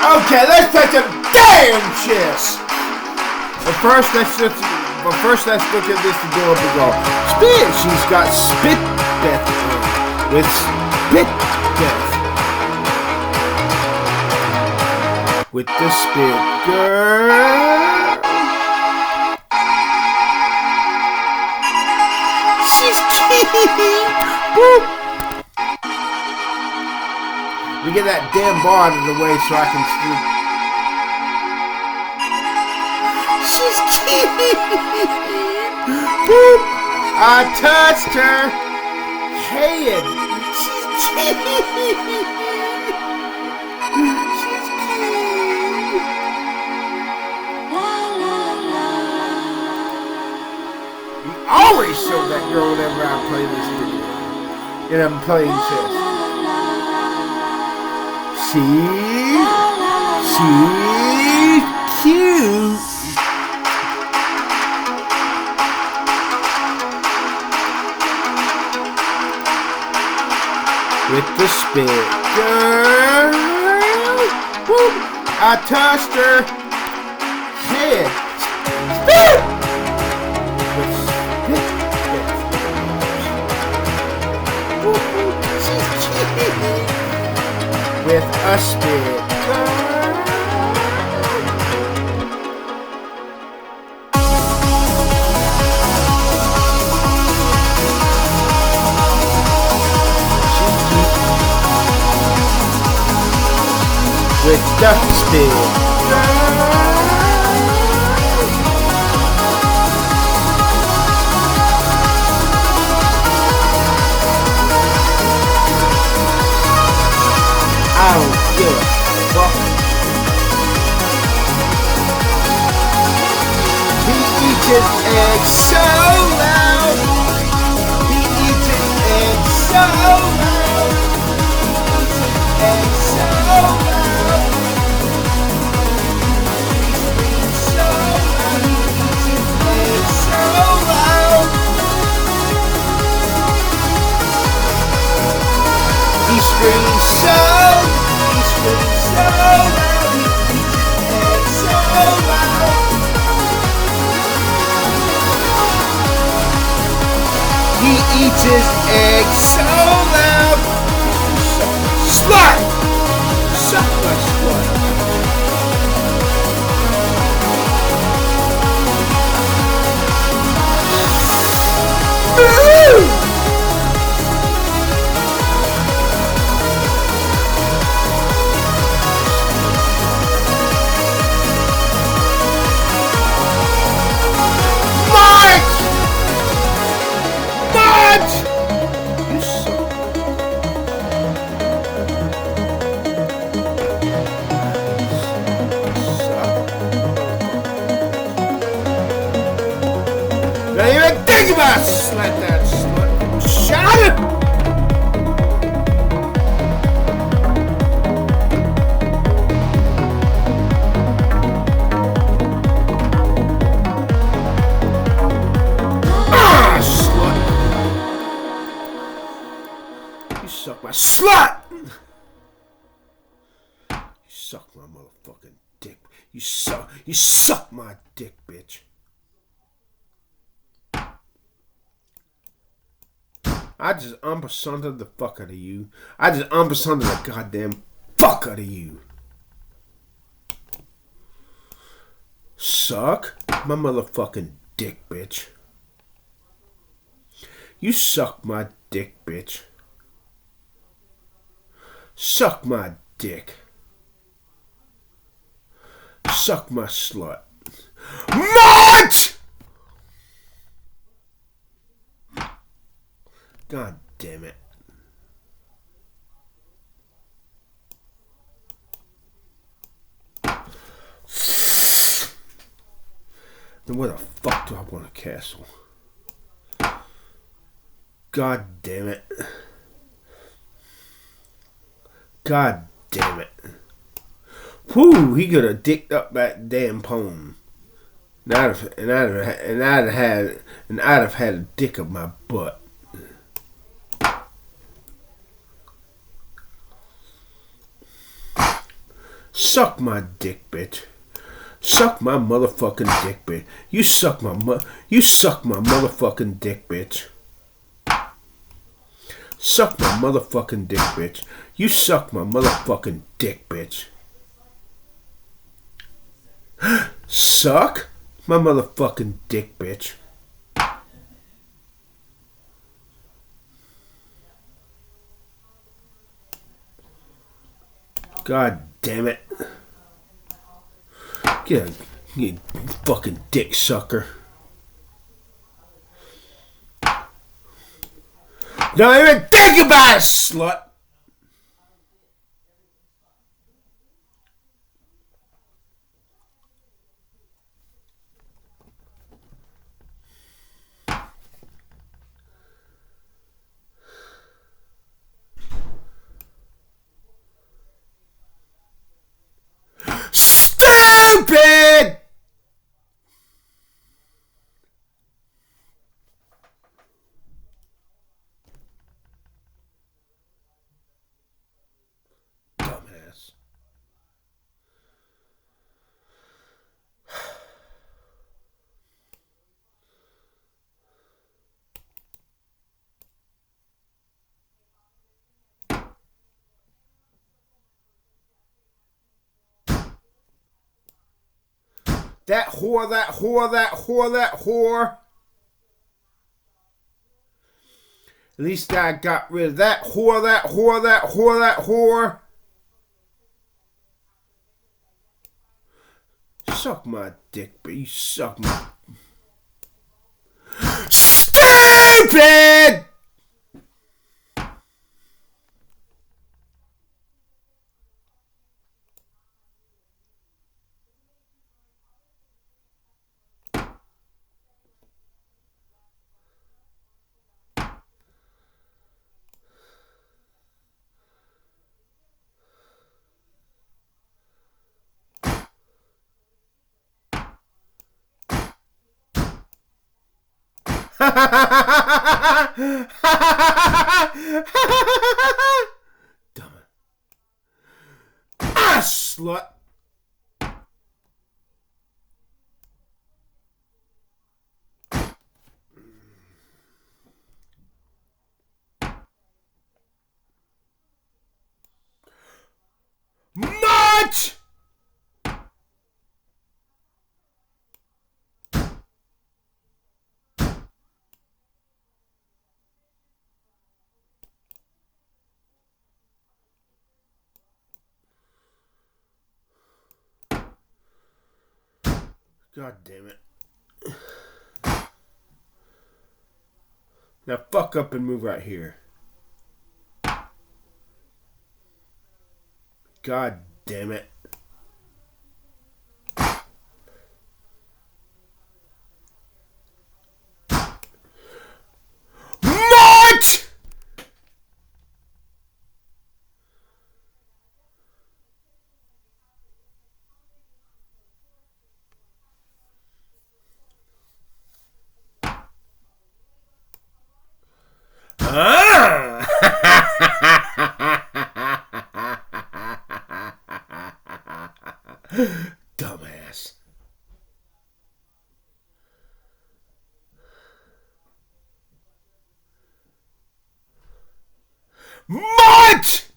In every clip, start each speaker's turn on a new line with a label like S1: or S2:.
S1: Okay, let's play some damn chess. But first, let's look at this adorable girl. Spit. She's got spit Beth with spit Beth. With the spit girl. She's cute. Boop. We get that damn bar out of the way so I can sleep. She's cute. Boop. I touched her head. She's cute. She's cute. You always show that girl whenever I play this video. And I'm playing chess. She's cute. With the spit girl. Whoop. I touched her head. Spit. With spit. She's cute. With a spit girl. With the spit girl. I don't give a fuck. He eats his eggs so loud. He eats his eggs so loud. He eats his eggs so loud. He screams so loud. He eats his eggs so loud. Slut! Suck my slut. Don't even think about slut that slut. Shut it! Ah, slut! You suck my slut! You suck my motherfucking dick. You suck my dick, bitch. I just unpersoned the fuck out of you. I just unpersoned the goddamn fuck out of you. Suck my motherfucking dick, bitch. You suck my dick, bitch. Suck my dick. Suck my slut. March! God damn it. Then where the fuck do I want a castle? God damn it. God damn it. Whew, he could have dicked up that damn poem. And I'd have had a dick up my butt. Suck my dick, bitch. Suck my motherfucking dick, bitch. You suck my motherfucking dick, bitch. Suck my motherfucking dick, bitch. You suck my motherfucking dick, bitch. Suck my motherfucking dick, bitch. God damn it. You fucking dick sucker. Don't even think about it, slut. Stupid! Dumbass. That whore, that whore, that whore, that whore. At least I got rid of that whore, that whore, that whore, that whore. Suck my dick, but you suck my... Stupid! Dumb it. Ah, slut. Much! God damn it. Now fuck up and move right here. God damn it. What? Ah! Dumbass. What?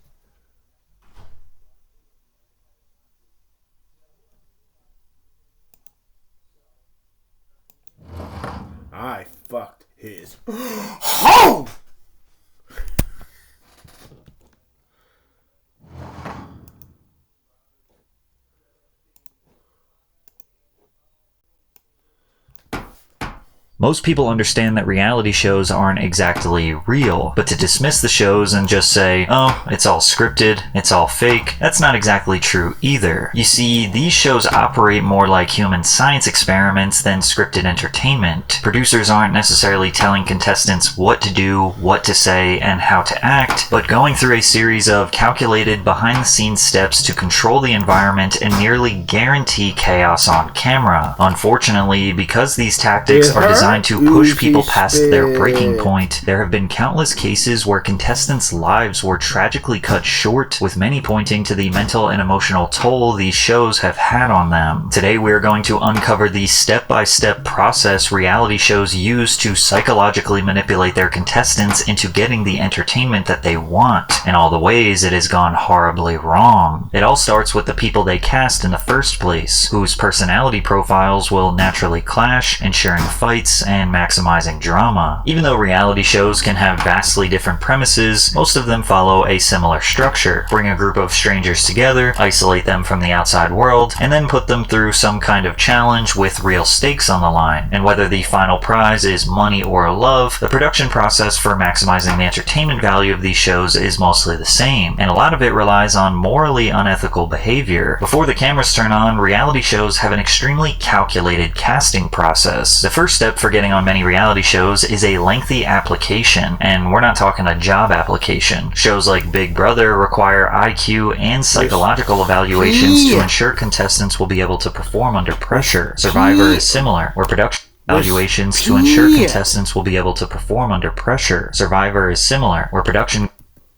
S1: I fucked his home.
S2: Most people understand that reality shows aren't exactly real, but to dismiss the shows and just say, oh, it's all scripted, it's all fake, that's not exactly true either. You see, these shows operate more like human science experiments than scripted entertainment. Producers aren't necessarily telling contestants what to do, what to say, and how to act, but going through a series of calculated behind-the-scenes steps to control the environment and nearly guarantee chaos on camera. Unfortunately, because these tactics are designed designed to push people past their breaking point. There have been countless cases where contestants' lives were tragically cut short, with many pointing to the mental and emotional toll these shows have had on them. Today we are going to uncover the step-by-step process reality shows use to psychologically manipulate their contestants into getting the entertainment that they want, and all the ways it has gone horribly wrong. It all starts with the people they cast in the first place, whose personality profiles will naturally clash, ensuring fights and maximizing drama. Even though reality shows can have vastly different premises, most of them follow a similar structure. Bring a group of strangers together, isolate them from the outside world, and then put them through some kind of challenge with real stakes on the line. And whether the final prize is money or love, the production process for maximizing the entertainment value of these shows is mostly the same, and a lot of it relies on morally unethical behavior. Before the cameras turn on, reality shows have an extremely calculated casting process. The first step for getting on many reality shows is a lengthy application, and we're not talking a job application. Shows like Big Brother require IQ and psychological evaluations to ensure contestants will be able to perform under pressure. Survivor is similar, where production evaluations to ensure contestants will be able to perform under pressure. Survivor is similar, where production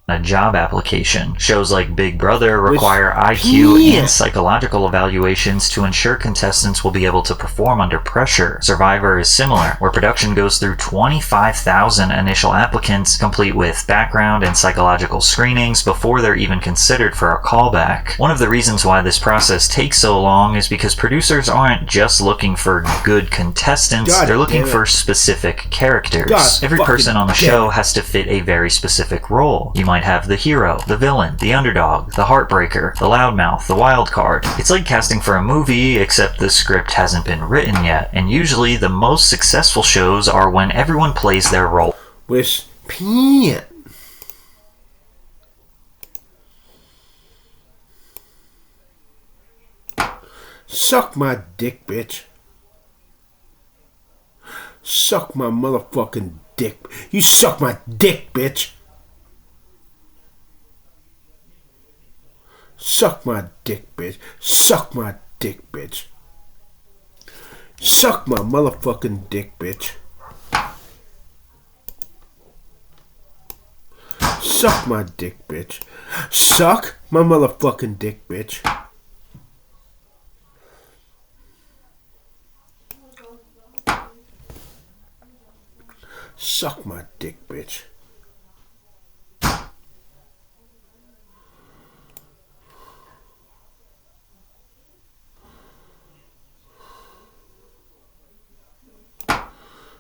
S2: a job application. Shows like Big Brother require IQ and psychological evaluations to ensure contestants will be able to perform under pressure. Survivor is similar, where production goes through 25,000 initial applicants, complete with background and psychological screenings before they're even considered for a callback. One of the reasons why this process takes so long is because producers aren't just looking for good contestants, they're looking for specific characters. Every person on the show has to fit a very specific role. You might have the hero, the villain, the underdog, the heartbreaker, the loudmouth, the wild card. It's like casting for a movie, except the script hasn't been written yet, and usually the most successful shows are when everyone plays their role.
S1: With Pete. Suck my dick, bitch. Suck my motherfucking dick. You suck my dick, bitch. Suck my dick, bitch. Suck my dick, bitch. Suck my motherfucking dick, bitch. Suck my dick, bitch. Suck my motherfucking dick, bitch. Suck my dick, bitch.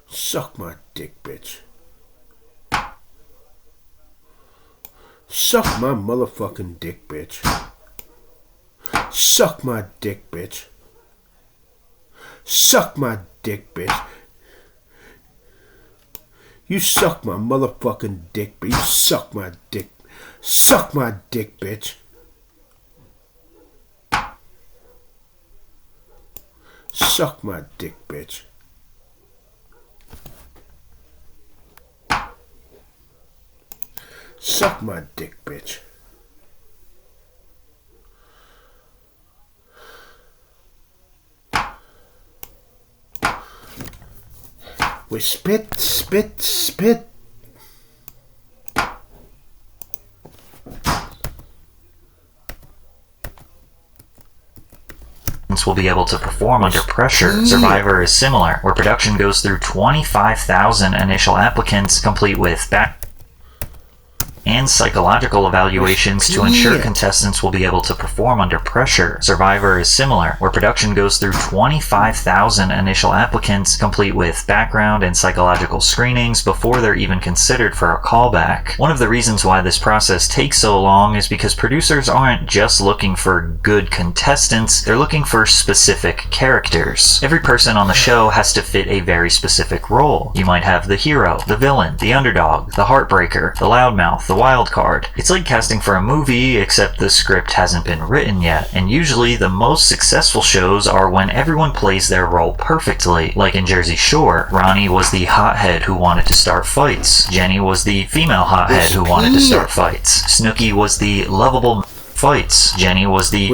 S1: Suck my dick, bitch. Suck my motherfucking dick, bitch. Suck my dick, bitch. Suck my dick, bitch. You suck my motherfucking dick, bitch. You suck my dick. Suck my dick, bitch. Suck my dick, bitch. Suck my dick, bitch. We spit, spit, spit.
S2: Will be able to perform under pressure. Survivor is similar, where production goes through 25,000 initial applicants, complete with and psychological evaluations to ensure contestants will be able to perform under pressure. Survivor is similar, where production goes through 25,000 initial applicants, complete with background and psychological screenings before they're even considered for a callback. One of the reasons why this process takes so long is because producers aren't just looking for good contestants, they're looking for specific characters. Every person on the show has to fit a very specific role. You might have the hero, the villain, the underdog, the heartbreaker, the loudmouth, the wild card. It's like casting for a movie, except the script hasn't been written yet, and usually the most successful shows are when everyone plays their role perfectly. Like in Jersey Shore, Ronnie was the hothead who wanted to start fights. Jenny was the female hothead who wanted to start fights. Snooki was the lovable fights. Jenny was the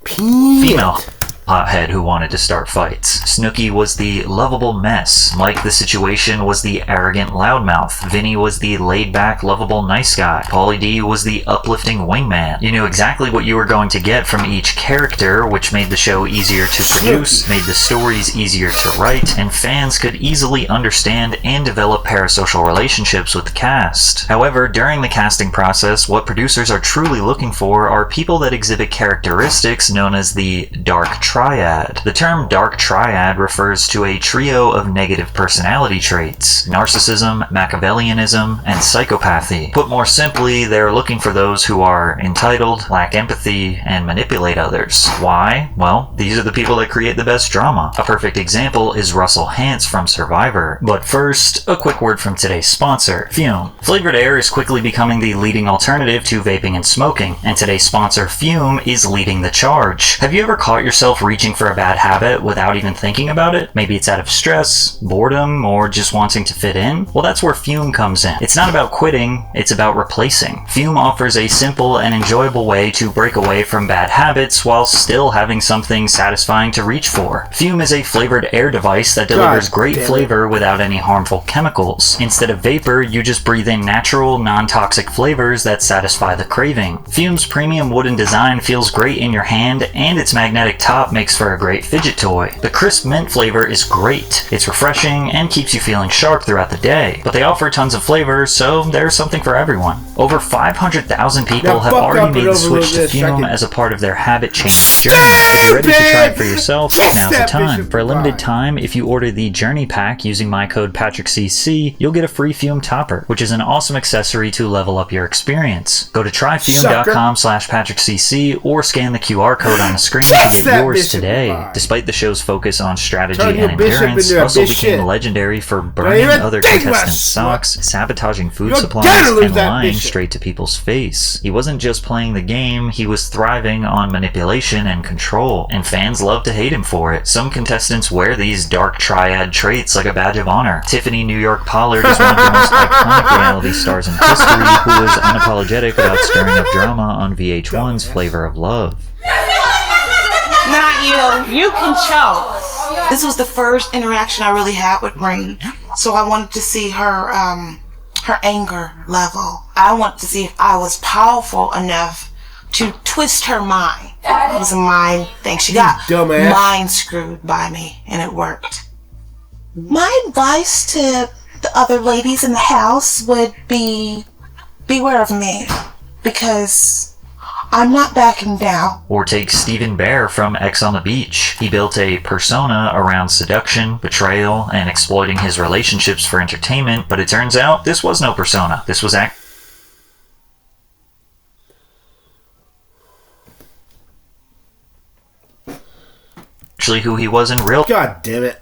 S2: female hothead who wanted to start fights. Snooki was the lovable mess. Mike the Situation was the arrogant loudmouth. Vinny was the laid-back, lovable nice guy. Paulie D was the uplifting wingman. You knew exactly what you were going to get from each character, which made the show easier to produce, made the stories easier to write, and fans could easily understand and develop parasocial relationships with the cast. However, during the casting process, what producers are truly looking for are people that exhibit characteristics known as the dark triad. The term dark triad refers to a trio of negative personality traits: narcissism, Machiavellianism, and psychopathy. Put more simply, they're looking for those who are entitled, lack empathy, and manipulate others. Why? Well, these are the people that create the best drama. A perfect example is Russell Hantz from Survivor. But first, a quick word from today's sponsor, Fume. Flavored air is quickly becoming the leading alternative to vaping and smoking, and today's sponsor, Fume, is leading the charge. Have you ever caught yourself reaching for a bad habit without even thinking about it? Maybe it's out of stress, boredom, or just wanting to fit in? Well, that's where Fume comes in. It's not about quitting, it's about replacing. Fume offers a simple and enjoyable way to break away from bad habits while still having something satisfying to reach for. Fume is a flavored air device that delivers great flavor without any harmful chemicals. Instead of vapor, you just breathe in natural, non-toxic flavors that satisfy the craving. Fume's premium wooden design feels great in your hand, and its magnetic top makes for a great fidget toy. The crisp mint flavor is great. It's refreshing and keeps you feeling sharp throughout the day. But they offer tons of flavor, so there's something for everyone. Over 500,000 people have already made the switch to Fume as a part of their habit-changing journey. If you're ready to try it for yourself, now's the time. For a limited time, if you order the Journey Pack using my code PatrickCC, you'll get a free Fume topper, which is an awesome accessory to level up your experience. Go to tryfume.com/PatrickCC or scan the QR code on the screen to get yours today. Despite the show's focus on strategy and endurance, Russell became legendary for burning other contestants' socks, sabotaging food supplies, and lying straight to people's face. He wasn't just playing the game, he was thriving on manipulation and control, and fans love to hate him for it. Some contestants wear these dark triad traits like a badge of honor. Tiffany New York Pollard is one of the most iconic reality stars in history who was unapologetic about stirring up drama on VH1's Flavor of Love.
S3: Not you. You can choke. This was the first interaction I really had with Rain, so I wanted to see her anger level. I wanted to see if I was powerful enough to twist her mind. It was a mind thing. She got mind screwed by me, and it worked. My advice to the other ladies in the house would be beware of me, because I'm not backing down.
S2: Or take Stephen Bear from X on the Beach. He built a persona around seduction, betrayal, and exploiting his relationships for entertainment, but it turns out this was no persona. This was actually who he was in real life.
S1: God damn it.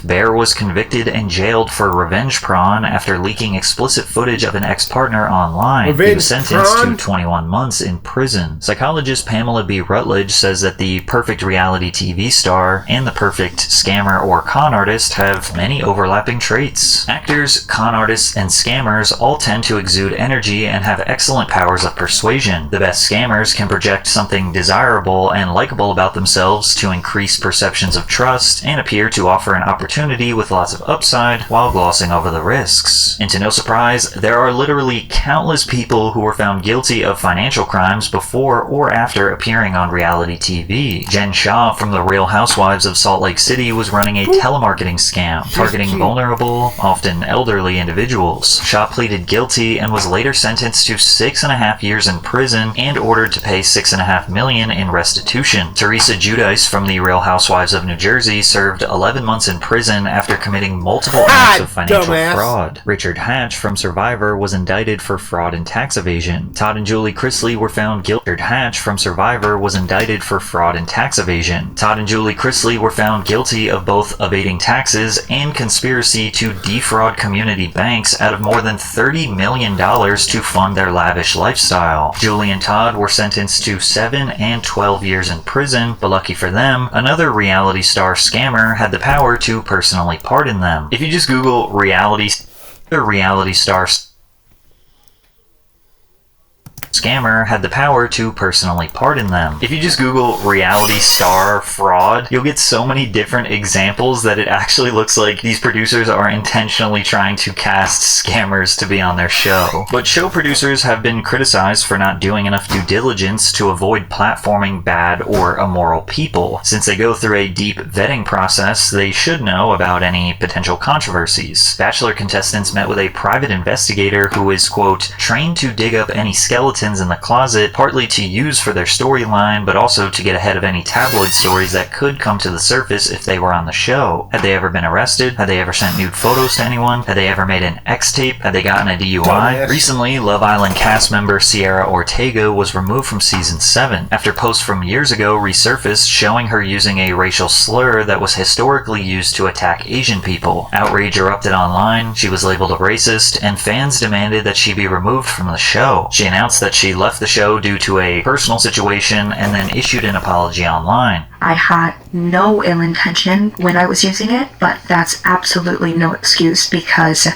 S2: Bear was convicted and jailed for revenge porn after leaking explicit footage of an ex-partner online. He was sentenced to 21 months in prison. Psychologist Pamela B. Rutledge says that the perfect reality TV star and the perfect scammer or con artist have many overlapping traits. Actors, con artists, and scammers all tend to exude energy and have excellent powers of persuasion. The best scammers can project something desirable and likable about themselves to increase perceptions of trust and appear to offer an opportunity with lots of upside while glossing over the risks. And to no surprise, there are literally countless people who were found guilty of financial crimes before or after appearing on reality TV. Jen Shah from The Real Housewives of Salt Lake City was running a telemarketing scam targeting vulnerable, often elderly individuals. Shah pleaded guilty and was later sentenced to 6.5 years in prison and ordered to pay $6.5 million in restitution. Teresa Giudice from The Real Housewives of New Jersey served 11 months in prison after committing multiple acts of financial fraud. Richard Hatch from Survivor was indicted for fraud and tax evasion. Todd and Julie Chrisley were found guilty. Richard Hatch from Survivor was indicted for fraud and tax evasion. Todd and Julie Chrisley were found guilty of both evading taxes and conspiracy to defraud community banks out of more than $30 million to fund their lavish lifestyle. Julie and Todd were sentenced to 7 and 12 years in prison, but lucky for them, another reality star scammer had the power to personally pardon them. If you just Google reality stars scammer had the power to personally pardon them. If you just Google reality star fraud, you'll get so many different examples that it actually looks like these producers are intentionally trying to cast scammers to be on their show. But show producers have been criticized for not doing enough due diligence to avoid platforming bad or immoral people. Since they go through a deep vetting process, they should know about any potential controversies. Bachelor contestants met with a private investigator who is, quote, trained to dig up any skeletons in the closet, partly to use for their storyline, but also to get ahead of any tabloid stories that could come to the surface if they were on the show. Had they ever been arrested? Had they ever sent nude photos to anyone? Had they ever made an X-tape? Had they gotten a DUI? Recently, Love Island cast member Sierra Ortega was removed from season 7 after posts from years ago resurfaced showing her using a racial slur that was historically used to attack Asian people. Outrage erupted online, she was labeled a racist, and fans demanded that she be removed from the show. She announced that she left the show due to a personal situation and then issued an apology online.
S4: I had no ill intention when I was using it, but that's absolutely no excuse because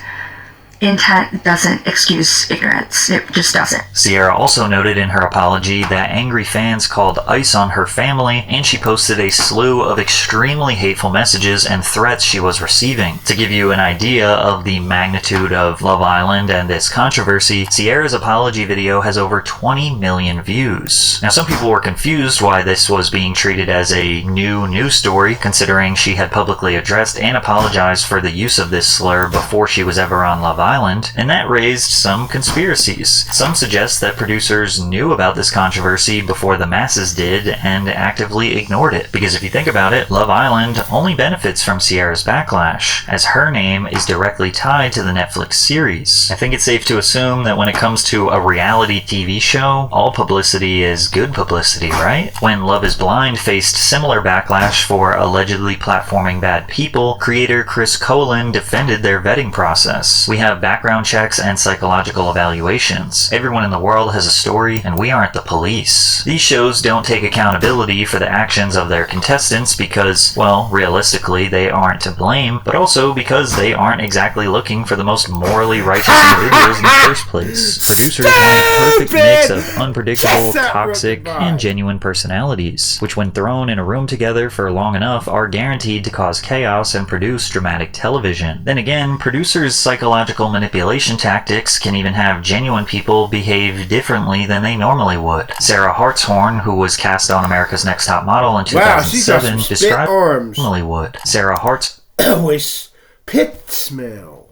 S4: intent doesn't excuse ignorance. It just doesn't.
S2: Sierra also noted in her apology that angry fans called ICE on her family, and she posted a slew of extremely hateful messages and threats she was receiving. To give you an idea of the magnitude of Love Island and this controversy, Sierra's apology video has over 20 million views. Now, some people were confused why this was being treated as a new news story, considering she had publicly addressed and apologized for the use of this slur before she was ever on Love Island, and that raised some conspiracies. Some suggest that producers knew about this controversy before the masses did and actively ignored it. Because if you think about it, Love Island only benefits from Sierra's backlash, as her name is directly tied to the Netflix series. I think it's safe to assume that when it comes to a reality TV show, all publicity is good publicity, right? When Love is Blind faced similar backlash for allegedly platforming bad people, creator Chris Colin defended their vetting process. We have background checks and psychological evaluations. Everyone in the world has a story, and we aren't the police. These shows don't take accountability for the actions of their contestants because, well, realistically, they aren't to blame, but also because they aren't exactly looking for the most morally righteous individuals in the first place. Producers want a perfect mix of unpredictable, toxic, and genuine personalities, which when thrown in a room together for long enough are guaranteed to cause chaos and produce dramatic television. Then again, producers' psychological manipulation tactics can even have genuine people behave differently than they normally would. Sarah Hartshorn, who was cast on America's Next Top Model in 2007, described normally would. Sarah Hartshorn
S1: with spit smell.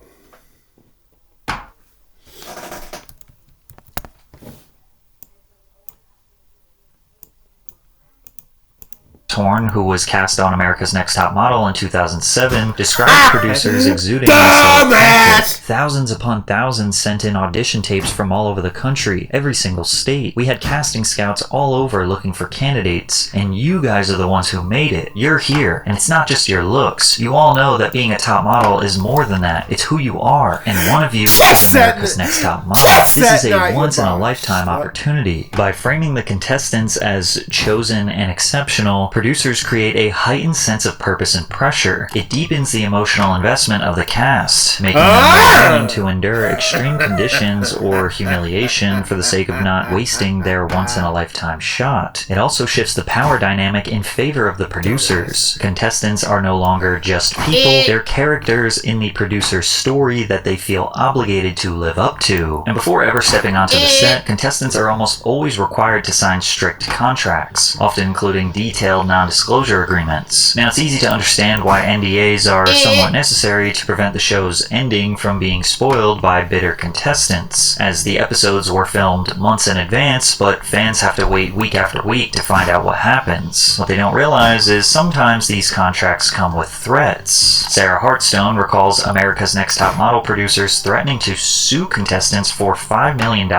S2: who was cast on America's Next Top Model in 2007, described producers exuding this. Thousands upon thousands sent in audition tapes from all over the country, every single state. We had casting scouts all over looking for candidates, and you guys are the ones who made it. You're here, and it's not just your looks. You all know that being a top model is more than that. It's who you are, and one of you is America's Next Top Model. This is a once-in-a-lifetime opportunity. By framing the contestants as chosen and exceptional, producers create a heightened sense of purpose and pressure. It deepens the emotional investment of the cast, making them willing to endure extreme conditions or humiliation for the sake of not wasting their once-in-a-lifetime shot. It also shifts the power dynamic in favor of the producers. Contestants are no longer just people, they're characters in the producer's story that they feel obligated to live up to. And before ever stepping onto the set, contestants are almost always required to sign strict contracts, often including detailed non-disclosure agreements. Now, it's easy to understand why NDAs are somewhat necessary to prevent the show's ending from being spoiled by bitter contestants, as the episodes were filmed months in advance, but fans have to wait week after week to find out what happens. What they don't realize is sometimes these contracts come with threats. Sarah Hartstone recalls America's Next Top Model producers threatening to sue contestants for $5 million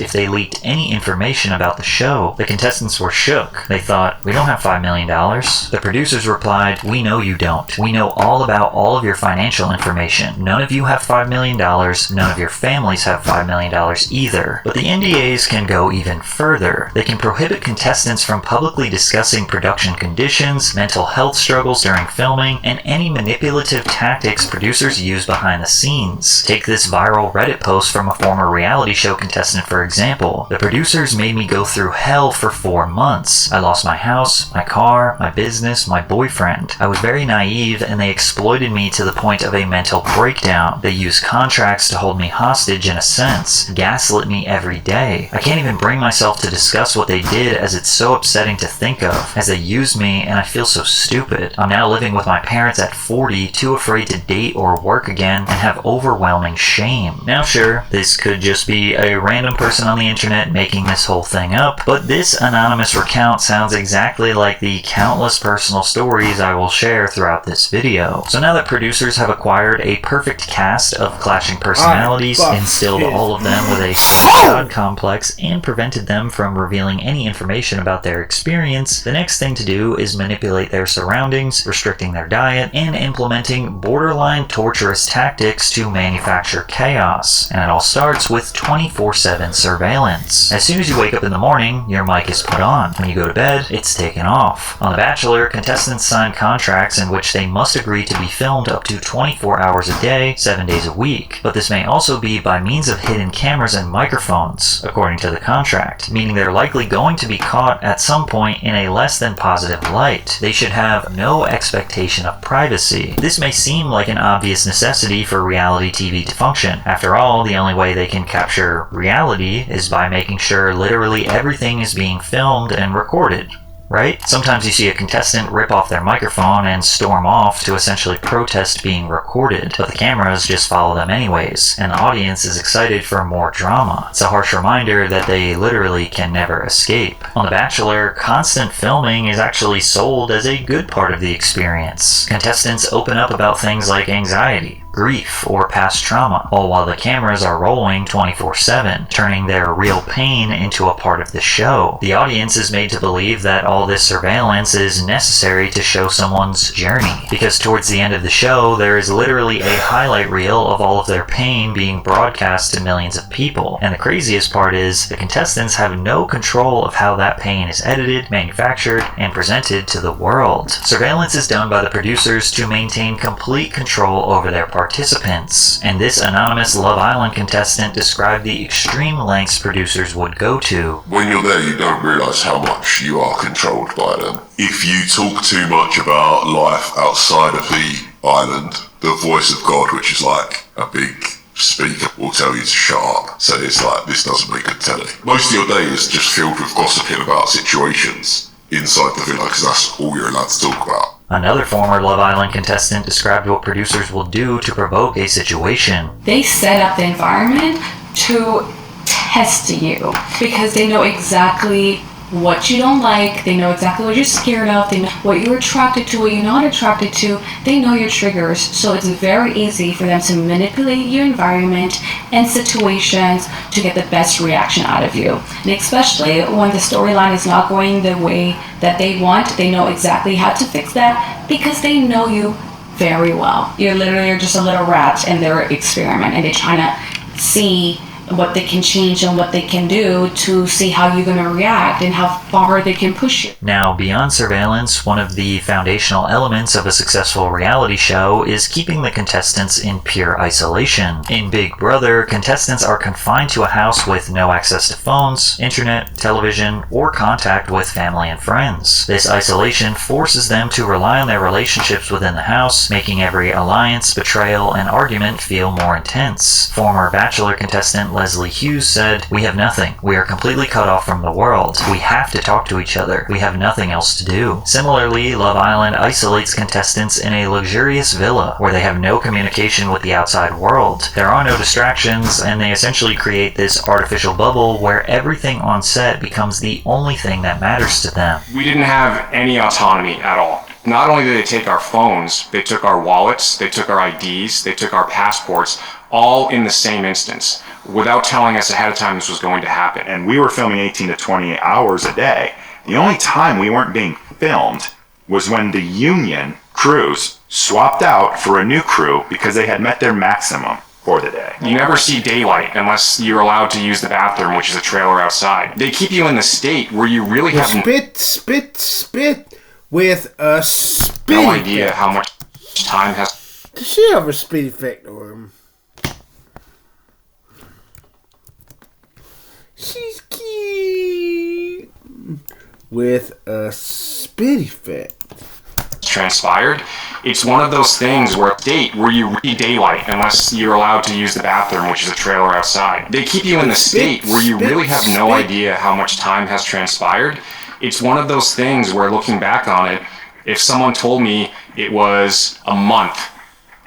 S2: if they leaked any information about the show. The contestants were shook. They thought, we don't have $5 million. million? The producers replied, "We know you don't. We know all about all of your financial information. None of you have $5 million. None of your families have $5 million either." But the NDAs can go even further. They can prohibit contestants from publicly discussing production conditions, mental health struggles during filming, and any manipulative tactics producers use behind the scenes. Take this viral Reddit post from a former reality show contestant, for example. "The producers made me go through hell for 4 months. I lost my house, my car, my business, my boyfriend. I was very naive and they exploited me to the point of a mental breakdown. They used contracts to hold me hostage in a sense, gaslit me every day. I can't even bring myself to discuss what they did as it's so upsetting to think of, as they used me and I feel so stupid. I'm now living with my parents at 40, too afraid to date or work again, and have overwhelming shame." Now sure, this could just be a random person on the internet making this whole thing up, but this anonymous recount sounds exactly like the countless personal stories I will share throughout this video. So now that producers have acquired a perfect cast of clashing personalities, instilled all of them with a god complex, and prevented them from revealing any information about their experience, the next thing to do is manipulate their surroundings, restricting their diet, and implementing borderline torturous tactics to manufacture chaos. And it all starts with 24/7 surveillance. As soon as you wake up in the morning, your mic is put on. When you go to bed, it's taken off. On The Bachelor, contestants sign contracts in which they must agree to be filmed up to 24 hours a day, 7 days a week. But this may also be by means of hidden cameras and microphones, according to the contract, meaning they're likely going to be caught at some point in a less than positive light. They should have no expectation of privacy. This may seem like an obvious necessity for reality TV to function. After all, the only way they can capture reality is by making sure literally everything is being filmed and recorded. Right? Sometimes you see a contestant rip off their microphone and storm off to essentially protest being recorded, but the cameras just follow them anyways, and the audience is excited for more drama. It's a harsh reminder that they literally can never escape. On The Bachelor, constant filming is actually sold as a good part of the experience. Contestants open up about things like anxiety, grief, or past trauma, all while the cameras are rolling 24/7, turning their real pain into a part of the show. The audience is made to believe that all this surveillance is necessary to show someone's journey, because towards the end of the show, there is literally a highlight reel of all of their pain being broadcast to millions of people. And the craziest part is, the contestants have no control of how that pain is edited, manufactured, and presented to the world. Surveillance is done by the producers to maintain complete control over their participants, and this anonymous Love Island contestant described the extreme lengths producers would go to.
S5: "When you're there, you don't realise how much you are controlled by them. If you talk too much about life outside of the island, the voice of God, which is like a big speaker, will tell you to shut up. So it's like, this doesn't make good telly. Most of your day is just filled with gossiping about situations inside the villa, because that's all you're allowed to talk about."
S2: Another former Love Island contestant described what producers will do to provoke a situation.
S6: They set up the environment to test you because they know exactly what you don't like, they know exactly what you're scared of, they know what you're attracted to, what you're not attracted to, they know your triggers, so it's very easy for them to manipulate your environment and situations to get the best reaction out of you. And especially when the storyline is not going the way that they want, they know exactly how to fix that because they know you very well. You're literally just a little rat in their experiment, and they're trying to see what they can change and what they can do to see how you're going to react and how far they can push you.
S2: Now, beyond surveillance, one of the foundational elements of a successful reality show is keeping the contestants in pure isolation. In Big Brother, contestants are confined to a house with no access to phones, internet, television, or contact with family and friends. This isolation forces them to rely on their relationships within the house, making every alliance, betrayal, and argument feel more intense. Former Bachelor contestant Leslie Hughes said, "We have nothing. We are completely cut off from the world. We have to talk to each other. We have nothing else to do." Similarly, Love Island isolates contestants in a luxurious villa where they have no communication with the outside world. There are no distractions, and they essentially create this artificial bubble where everything on set becomes the only thing that matters to them.
S7: We didn't have any autonomy at all. Not only did they take our phones, they took our wallets, they took our IDs, they took our passports, all in the same instance, without telling us ahead of time this was going to happen.
S8: And we were filming 18 to 20 hours a day. The only time we weren't being filmed was when the union crews swapped out for a new crew because they had met their maximum for the day.
S7: You never see daylight unless you're allowed to use the bathroom, which is a trailer outside. They keep you in the state where you really have
S1: spit with a spit.
S7: no idea how much time has...
S1: Does she have a spit effect or... She's cute. With a spit effect.
S7: transpired. It's one of those things where you read daylight unless you're allowed to use the bathroom, which is a trailer outside. They keep you in the state where you really have no idea how much time has transpired. It's one of those things where, looking back on it, if someone told me it was a month,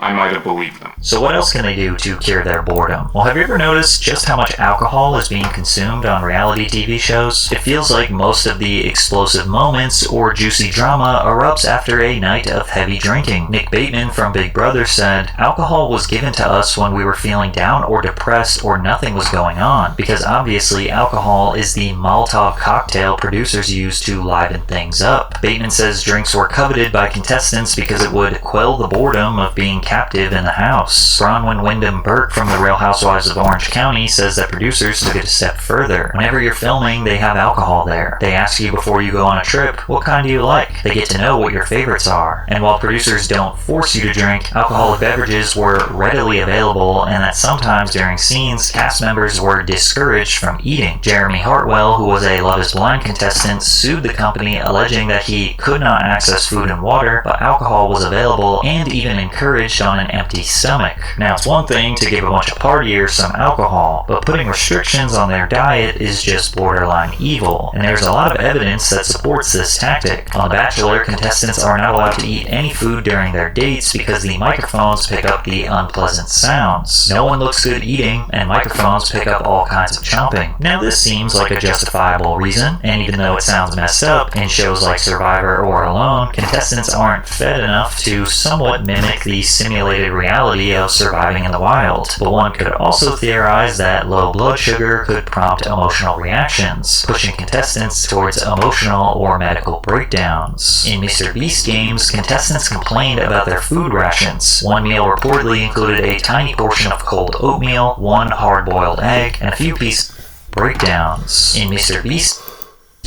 S7: I might have believed them.
S2: So what else can they do to cure their boredom? Well, have you ever noticed just how much alcohol is being consumed on reality TV shows? It feels like most of the explosive moments or juicy drama erupts after a night of heavy drinking. Nick Bateman from Big Brother said, "Alcohol was given to us when we were feeling down or depressed or nothing was going on, because obviously alcohol is the Molotov cocktail producers use to liven things up." Bateman says drinks were coveted by contestants because it would quell the boredom of being captive in the house. Bronwyn Wyndham Burke from the Real Housewives of Orange County says that producers took it a step further. Whenever you're filming, they have alcohol there. They ask you before you go on a trip, what kind do you like? They get to know what your favorites are. And while producers don't force you to drink, alcoholic beverages were readily available, and that sometimes during scenes, cast members were discouraged from eating. Jeremy Hartwell, who was a Love is Blind contestant, sued the company alleging that he could not access food and water, but alcohol was available and even encouraged on an empty stomach. Now, it's one thing to give a bunch of partiers some alcohol, but putting restrictions on their diet is just borderline evil, and there's a lot of evidence that supports this tactic. On The Bachelor, contestants are not allowed to eat any food during their dates because the microphones pick up the unpleasant sounds. No one looks good eating, and microphones pick up all kinds of chomping. Now, this seems like a justifiable reason, and even though it sounds messed up in shows like Survivor or Alone, contestants aren't fed enough to somewhat mimic the simulated reality of surviving in the wild. But one could also theorize that low blood sugar could prompt emotional reactions, pushing contestants towards emotional or medical breakdowns. In Mr. Beast games, contestants complained about their food rations. One meal reportedly included a tiny portion of cold oatmeal, one hard-boiled egg, and a few pieces breakdowns. In Mr. Beast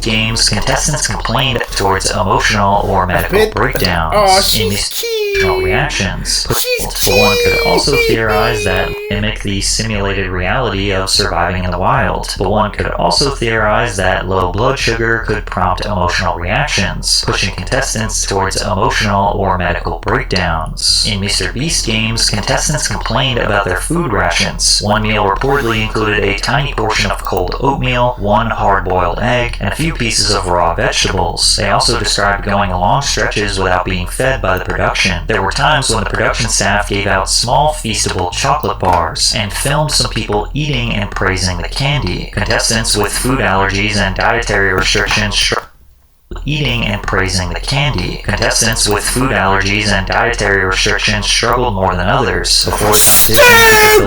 S2: games, contestants complained towards emotional or medical breakdowns in emotional reactions. But one could also theorize that mimic the simulated reality of surviving in the wild. But one could also theorize that low blood sugar could prompt emotional reactions, pushing contestants towards emotional or medical breakdowns. In Mr. Beast games, contestants complained about their food rations. One meal reportedly included a tiny portion of cold oatmeal, one hard-boiled egg, and a few pieces of raw vegetables. They also described going long stretches without being fed by the production. There were times when the production staff gave out small feastable chocolate bars and filmed some people eating and praising the candy. Contestants with food allergies and dietary restrictions eating and praising the candy. Contestants with food allergies and dietary restrictions struggled more than others before the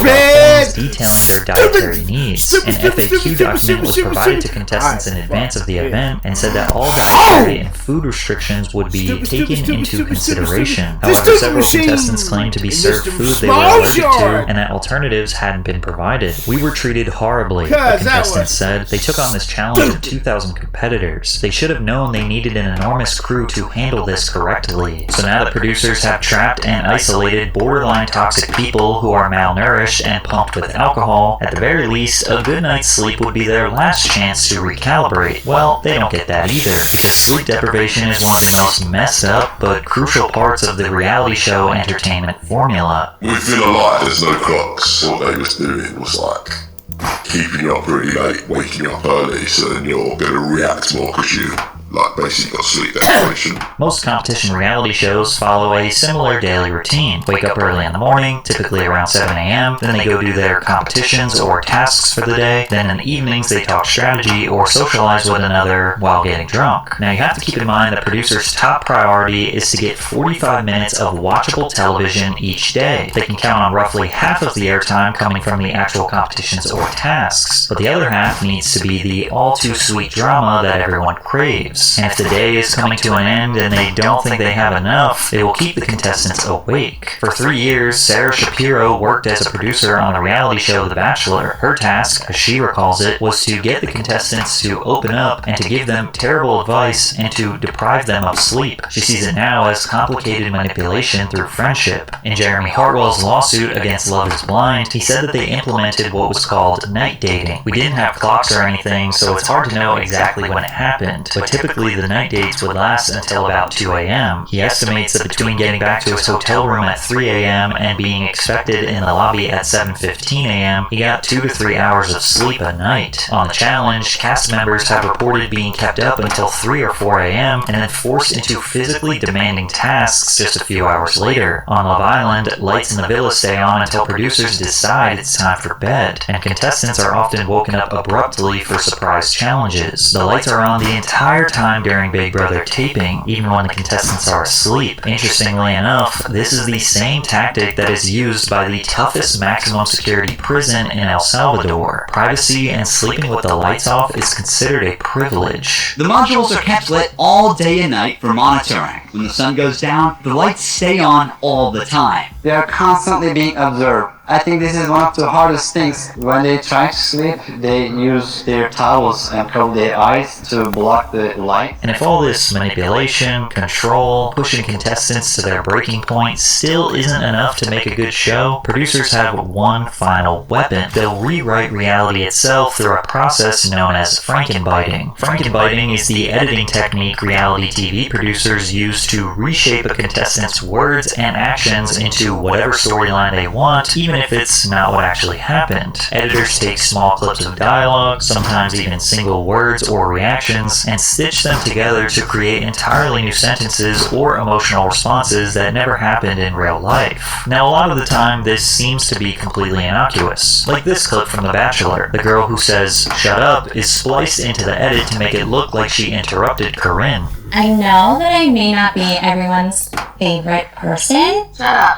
S2: competition detailing their dietary needs. An FAQ document was provided to contestants in advance of the event and said that all dietary and food restrictions would be taken into consideration. However, several contestants claimed to be served food they were allergic to and that alternatives hadn't been provided. "We were treated horribly," the contestants said. "They took on this challenge of 2,000 competitors. They should have known they needed an enormous crew to handle this correctly. So now the producers have trapped and isolated borderline toxic people who are malnourished and pumped with alcohol. At the very least, a good night's sleep would be their last chance to recalibrate." Well, they don't get that either, because sleep deprivation is one of the most messed up but crucial parts of the reality show entertainment formula.
S5: Within a light, there's no clocks. What they was doing was like keeping you up really late, waking you up early, so then you're going to react more because you basically got sleep deprivation.
S2: Most competition reality shows follow a similar daily routine. Wake up early in the morning, typically around 7 a.m., then they go do their competitions or tasks for the day, then in the evenings they talk strategy or socialize with another while getting drunk. Now you have to keep in mind that producers' top priority is to get 45 minutes of watchable television each day. They can count on roughly half of the airtime coming from the actual competitions or tasks, but the other half needs to be the all-too-sweet drama that everyone craves. lives. And if the day is coming to an end and they don't think they have enough, they will keep the contestants awake. For 3 years, Sarah Shapiro worked as a producer on the reality show The Bachelor. Her task, as she recalls it, was to get the contestants to open up and to give them terrible advice and to deprive them of sleep. She sees it now as complicated manipulation through friendship. In Jeremy Hartwell's lawsuit against Love is Blind, he said that they implemented what was called night dating. We didn't have clocks or anything, so it's hard to know exactly when it happened, but typically the night dates would last until about 2 a.m. He estimates that between getting back to his hotel room at 3 a.m. and being expected in the lobby at 7:15 a.m., he got 2 to 3 hours of sleep a night. On the challenge, cast members have reported being kept up until 3 or 4 a.m. and then forced into physically demanding tasks just a few hours later. On Love Island, lights in the villa stay on until producers decide it's time for bed, and contestants are often woken up abruptly for surprise challenges. The lights are on the entire time during Big Brother taping, even when the contestants are asleep. Interestingly enough, this is the same tactic that is used by the toughest maximum security prison in El Salvador. Privacy and sleeping with the lights off is considered a privilege.
S9: The modules are kept lit all day and night for monitoring. When the sun goes down, the lights stay on all the time.
S10: They are constantly being observed. I think this is one of the hardest things. When they try to sleep, they use their towels and cover their eyes to block the light.
S2: And if all this manipulation, control, pushing contestants to their breaking point still isn't enough to make a good show, producers have one final weapon. They'll rewrite reality itself through a process known as frankenbiting. Frankenbiting is the editing technique reality TV producers use to reshape a contestant's words and actions into whatever storyline they want, even if it's not what actually happened. Editors take small clips of dialogue, sometimes even single words or reactions, and stitch them together to create entirely new sentences or emotional responses that never happened in real life. Now, a lot of the time, this seems to be completely innocuous. Like this clip from The Bachelor. The girl who says, "shut up," is spliced into the edit to make it look like she interrupted Corinne.
S11: I know that I may not be everyone's favorite person.
S3: Shut up.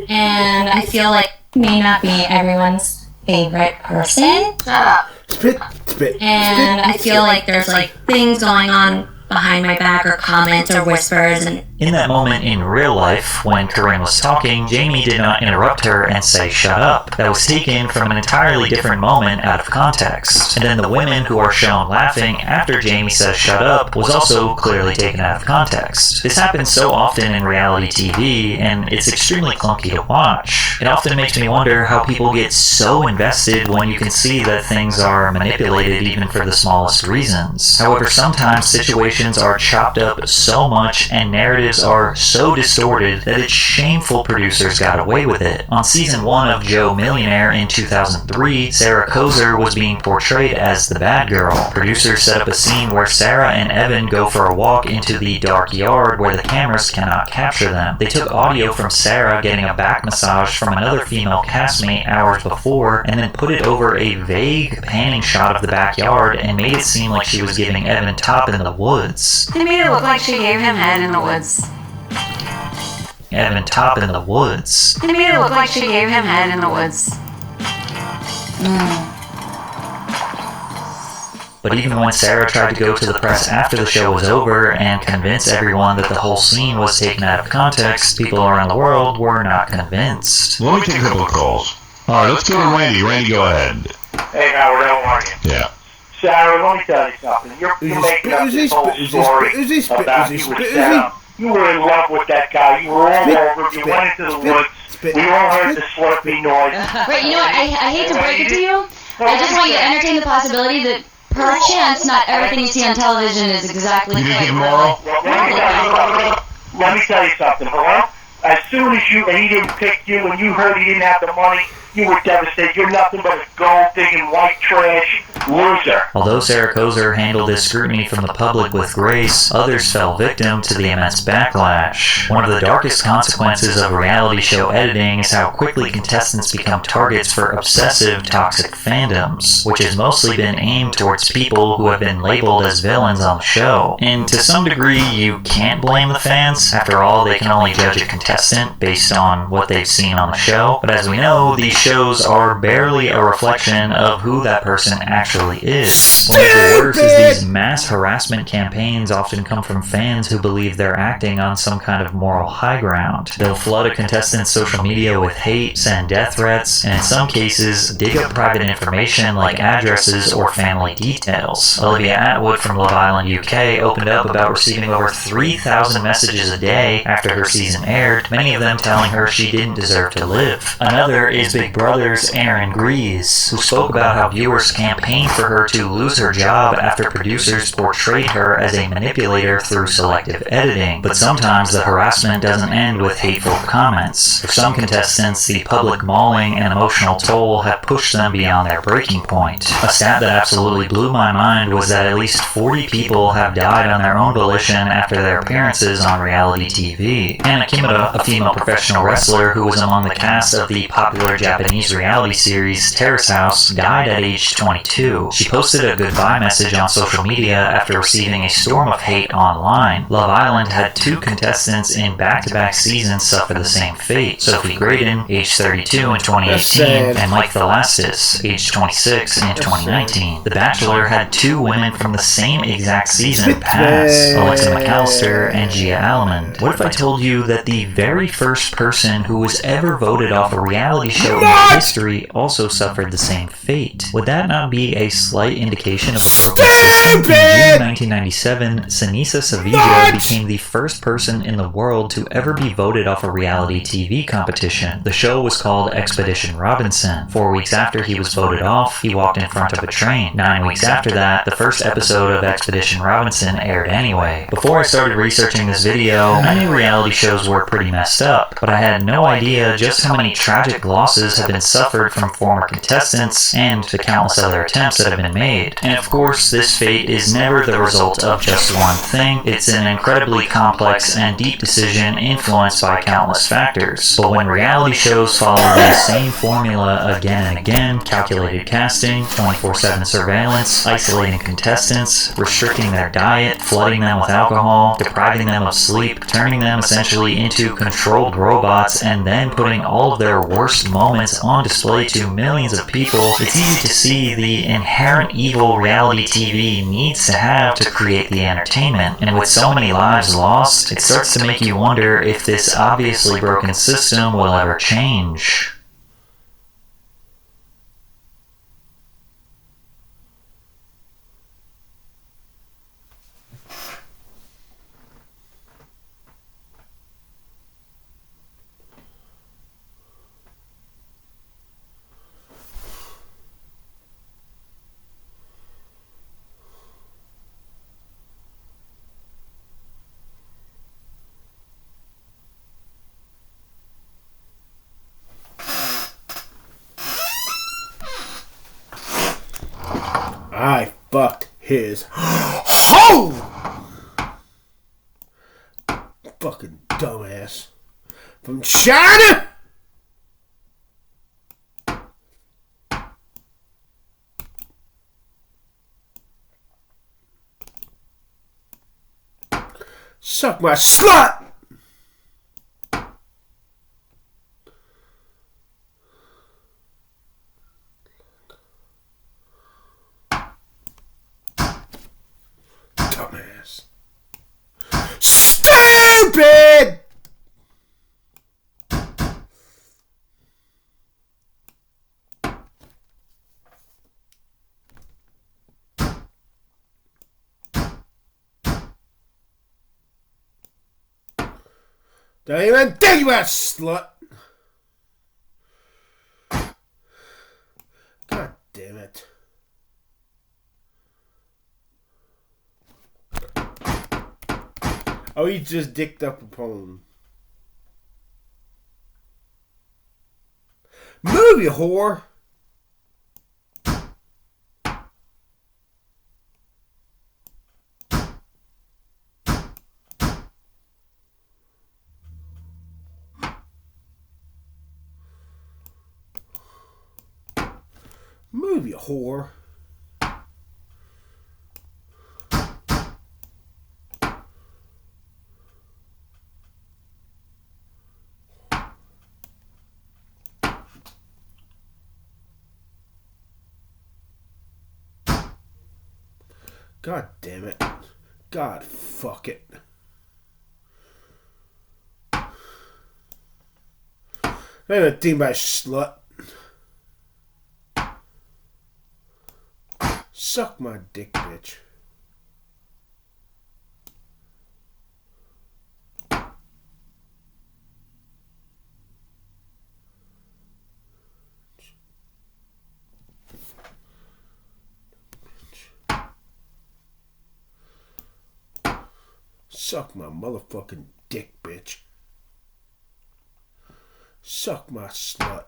S11: And I feel like may not be everyone's favorite person.
S3: Shut up.
S1: Spit.
S11: And I feel like there's like things going on behind my back or comments or whispers and
S2: In that moment in real life, when Corinne was talking, Jamie did not interrupt her and say shut up. That was taken from an entirely different moment out of context. And then the women who are shown laughing after Jamie says shut up was also clearly taken out of context. This happens so often in reality TV, and it's extremely clunky to watch. It often makes me wonder how people get so invested when you can see that things are manipulated even for the smallest reasons. However, sometimes situations are chopped up so much and narratives are so distorted that it's shameful producers got away with it. On season 1 of Joe Millionaire in 2003, Sarah Kozer was being portrayed as the bad girl. Producers set up a scene where Sarah and Evan go for a walk into the dark yard where the cameras cannot capture them. They took audio from Sarah getting a back massage from another female castmate hours before and then put it over a vague panning shot of the backyard and made it seem like she was giving Evan top in the woods.
S12: They made it look like she gave him head in the woods.
S2: Evan top in the woods.
S12: They made it look like she gave him head in the woods.
S2: But even when Sarah tried to go to the press after the show was over and convince everyone that the whole scene was taken out of context, people around the world were not convinced.
S13: Let me take a couple of calls. Alright, let's go to Randy. Randy, go ahead.
S14: Hey, Howard, how are you?
S13: Yeah.
S14: Sarah, let me tell you something. You're making up this whole story about you were set up. You were in love with that guy. You were all over. You went into the woods. We all heard the slurpy noise.
S15: Right, you know what? I hate to break it to you. I just want you to entertain the possibility that perchance not everything you see on television is exactly
S13: You didn't
S15: correct.
S13: get moral?
S14: Let me tell you something, hello? As soon as he didn't pick you and you heard he didn't have the money, you were devastated. You're nothing but a gold-digging white trash loser.
S2: Although Sarah Kozer handled this scrutiny from the public with grace, others fell victim to the immense backlash. One of the darkest consequences of reality show editing is how quickly contestants become targets for obsessive, toxic fandoms, which has mostly been aimed towards people who have been labeled as villains on the show. And to some degree, you can't blame the fans. After all, they can only judge a contestant based on what they've seen on the show. But as we know, these shows are barely a reflection of who that person actually is. What makes it worse is these mass harassment campaigns often come from fans who believe they're acting on some kind of moral high ground. They'll flood a contestant's social media with hate, send death threats, and in some cases, dig up private information like addresses or family details. Olivia Atwood from Love Island UK opened up about receiving over 3,000 messages a day after her season aired, many of them telling her she didn't deserve to live. Another is Big Brother's Erin Grease, who spoke about how viewers campaigned for her to lose her job after producers portrayed her as a manipulator through selective editing. But sometimes the harassment doesn't end with hateful comments. For some contestants, the public mauling and emotional toll have pushed them beyond their breaking point. A stat that absolutely blew my mind was that at least 40 people have died on their own volition after their appearances on reality TV. Hana Kimura, a female professional wrestler who was among the cast of the popular Japanese reality series Terrace House, died at age 22. She posted a goodbye message on social media after receiving a storm of hate online. Love Island had 2 contestants in back-to-back seasons suffer the same fate. Sophie Graydon, age 32 in 2018, and Mike Thelastis, age 26 in 2019. The Bachelor had 2 women from the same exact season pass, Alexa McAllister and Gia Almond. What if I told you that the very first person who was ever voted off a reality show in history also suffered the same fate? Would that not be a slight indication of a broken system? In June 1997, Sinisa Savija became the first person in the world to ever be voted off a reality TV competition. The show was called Expedition Robinson. 4 weeks after he was voted off, he walked in front of a train. 9 weeks after that, the first episode of Expedition Robinson aired anyway. Before I started researching this video, I knew reality shows were pretty messed up, but I had no idea just how many tragic losses have been suffered from former contestants and the countless other attempts that have been made. And of course, this fate is never the result of just one thing. It's an incredibly complex and deep decision influenced by countless factors. But when reality shows follow the same formula again and again, calculated casting, 24/7 surveillance, isolating contestants, restricting their diet, flooding them with alcohol, depriving them of sleep, turning them essentially into controlled robots, and then putting all of their worst moments on display to millions of people, it's easy to see the inherent evil reality TV needs to have to create the entertainment. And with so many lives lost, it starts to make you wonder if this obviously broken system will ever change.
S1: I fucked his hoe! Fucking dumbass. From China! Suck my slut! Dumbass. Stupid! Don't even think about slut! God damn it. Oh, he just dicked up a poem. Move, you whore! Move, you whore. God damn it. God fuck it. I ain't a thing about slut. Suck my dick, bitch. Suck my motherfucking dick, bitch. Suck my slut.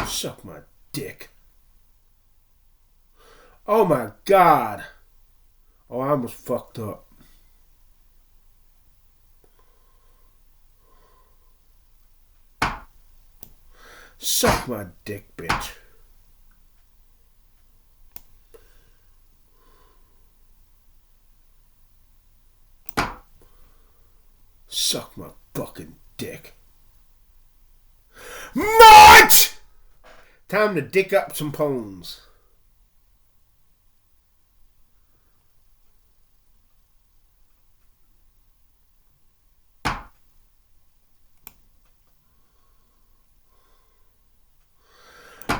S1: Suck my dick. Oh my God. Oh, I almost fucked up. Suck my dick, bitch. Suck my fucking dick. March! Time to dick up some poems.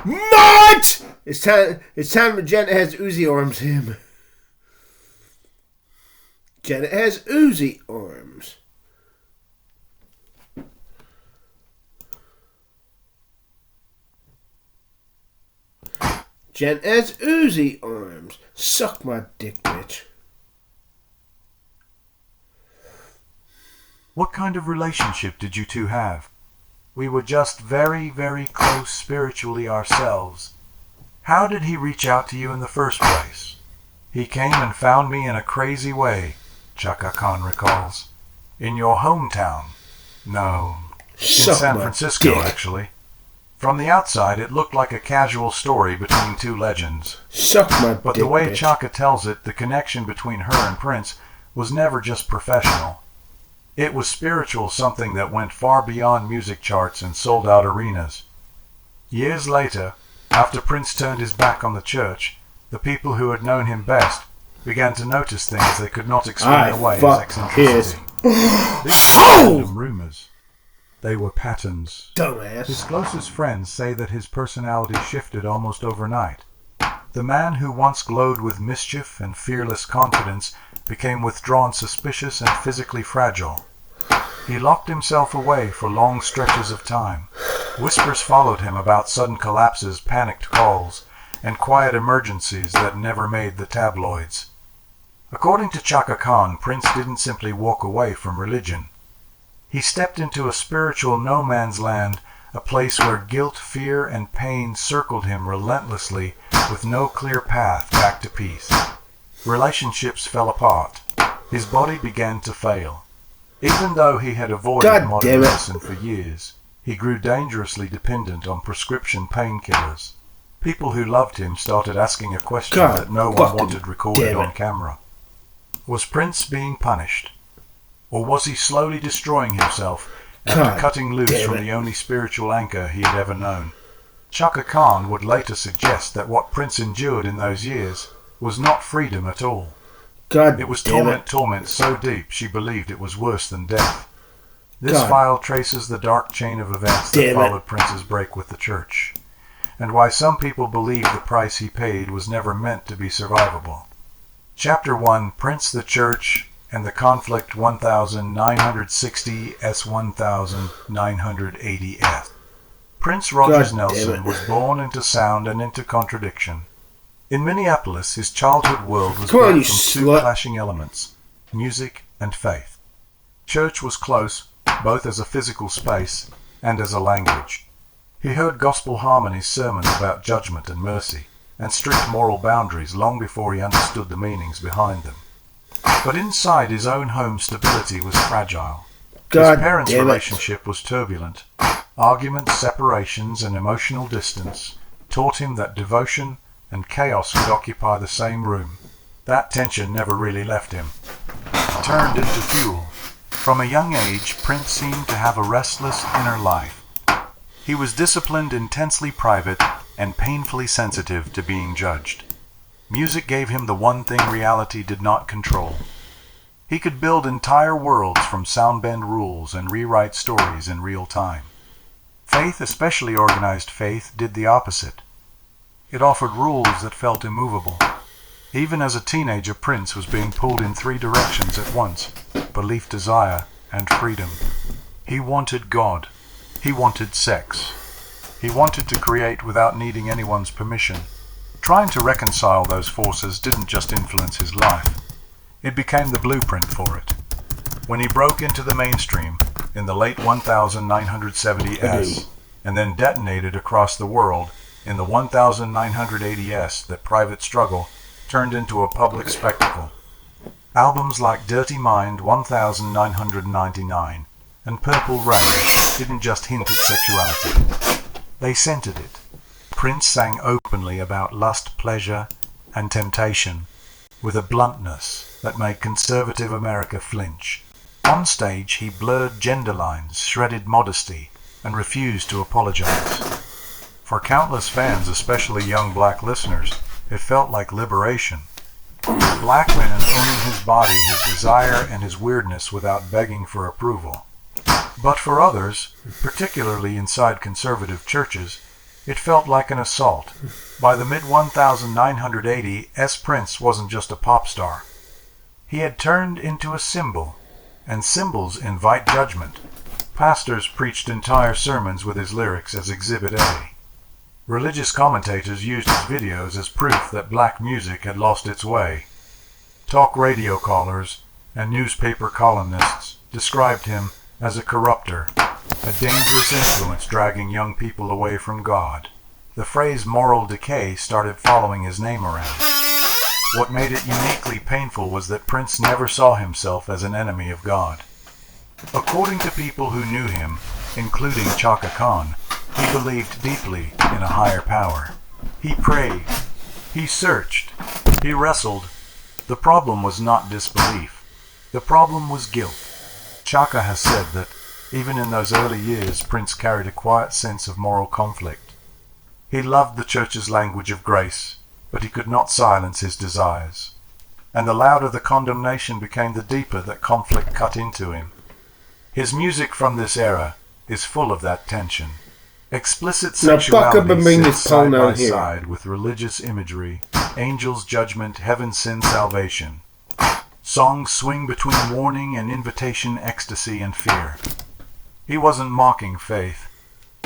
S1: March! It's time for Janet has Uzi arms him. Janet has Uzi arms. Janet has Uzi arms. Suck my dick, bitch.
S16: What kind of relationship did you two have? We were just very, very close spiritually ourselves. How did he reach out to you in the first place? He came and found me in a crazy way, Chaka Khan recalls. In your hometown? No, in San Francisco, actually. From the outside, it looked like a casual story between two legends.
S1: Suck my dick,
S16: but the way
S1: bitch.
S16: Chaka tells it, the connection between her and Prince was never just professional. It was spiritual, something that went far beyond music charts and sold-out arenas. Years later, after Prince turned his back on the church, the people who had known him best began to notice things they could not explain away as eccentricity. These were random rumors. They were patterns.
S1: Dumbass.
S16: His closest friends say that his personality shifted almost overnight. The man who once glowed with mischief and fearless confidence became withdrawn, suspicious, and physically fragile. He locked himself away for long stretches of time. Whispers followed him about sudden collapses, panicked calls, and quiet emergencies that never made the tabloids. According to Chaka Khan, Prince didn't simply walk away from religion. He stepped into a spiritual no-man's land, a place where guilt, fear, and pain circled him relentlessly with no clear path back to peace. Relationships fell apart. His body began to fail. Even though he had avoided modern medicine for years, he grew dangerously dependent on prescription painkillers. People who loved him started asking a question that no one wanted recorded on camera. Was Prince being punished? Or was he slowly destroying himself after cutting loose from the only spiritual anchor he had ever known? Chaka Khan would later suggest that what Prince endured in those years was not freedom at all. It was torment so deep she believed it was worse than death. This file traces the dark chain of events that followed Prince's break with the church, and why some people believe the price he paid was never meant to be survivable. Chapter 1, Prince, the Church, and the Conflict 1960 S1980 Prince Rogers Nelson was born into sound and into contradiction. In Minneapolis, his childhood world was built from two clashing elements, music and faith. Church was close, both as a physical space and as a language. He heard gospel harmonies sermons about judgment and mercy, and strict moral boundaries long before he understood the meanings behind them. But inside his own home, stability was fragile. His parents' relationship was turbulent. Arguments, separations, and emotional distance taught him that devotion and chaos could occupy the same room. That tension never really left him. turned into fuel. From a young age, Prince seemed to have a restless inner life. He was disciplined, intensely private, and painfully sensitive to being judged. Music gave him the one thing reality did not control. He could build entire worlds from soundbend rules and rewrite stories in real time. Faith, especially organized faith, did the opposite. It offered rules that felt immovable. Even as a teenager, Prince was being pulled in three directions at once: belief, desire, and freedom. He wanted God. He wanted sex. He wanted to create without needing anyone's permission. Trying to reconcile those forces didn't just influence his life. It became the blueprint for it. When he broke into the mainstream in the late 1970s and then detonated across the world in the 1980s, that private struggle turned into a public spectacle. Albums like Dirty Mind 1999 and Purple Rain didn't just hint at sexuality. They centered it. Prince sang openly about lust, pleasure, and temptation with a bluntness that made conservative America flinch. On stage, he blurred gender lines, shredded modesty, and refused to apologize. For countless fans, especially young black listeners, it felt like liberation. Black man owning his body, his desire, and his weirdness without begging for approval. But for others, particularly inside conservative churches, it felt like an assault. By the mid-1980s, Prince wasn't just a pop star. He had turned into a symbol, and symbols invite judgment. Pastors preached entire sermons with his lyrics as Exhibit A. Religious commentators used his videos as proof that black music had lost its way. Talk radio callers and newspaper columnists described him as a corrupter, a dangerous influence dragging young people away from God. The phrase moral decay started following his name around. What made it uniquely painful was that Prince never saw himself as an enemy of God. According to people who knew him, including Chaka Khan, he believed deeply in a higher power. He prayed. He searched. He wrestled. The problem was not disbelief. The problem was guilt. Chaka has said that, even in those early years, Prince carried a quiet sense of moral conflict. He loved the church's language of grace, but he could not silence his desires. And the louder the condemnation became, the deeper that conflict cut into him. His music from this era is full of that tension. Explicit sexuality sits side by side with religious imagery, angels' judgment, heaven's sin, salvation. Songs swing between warning and invitation, ecstasy and fear. He wasn't mocking faith.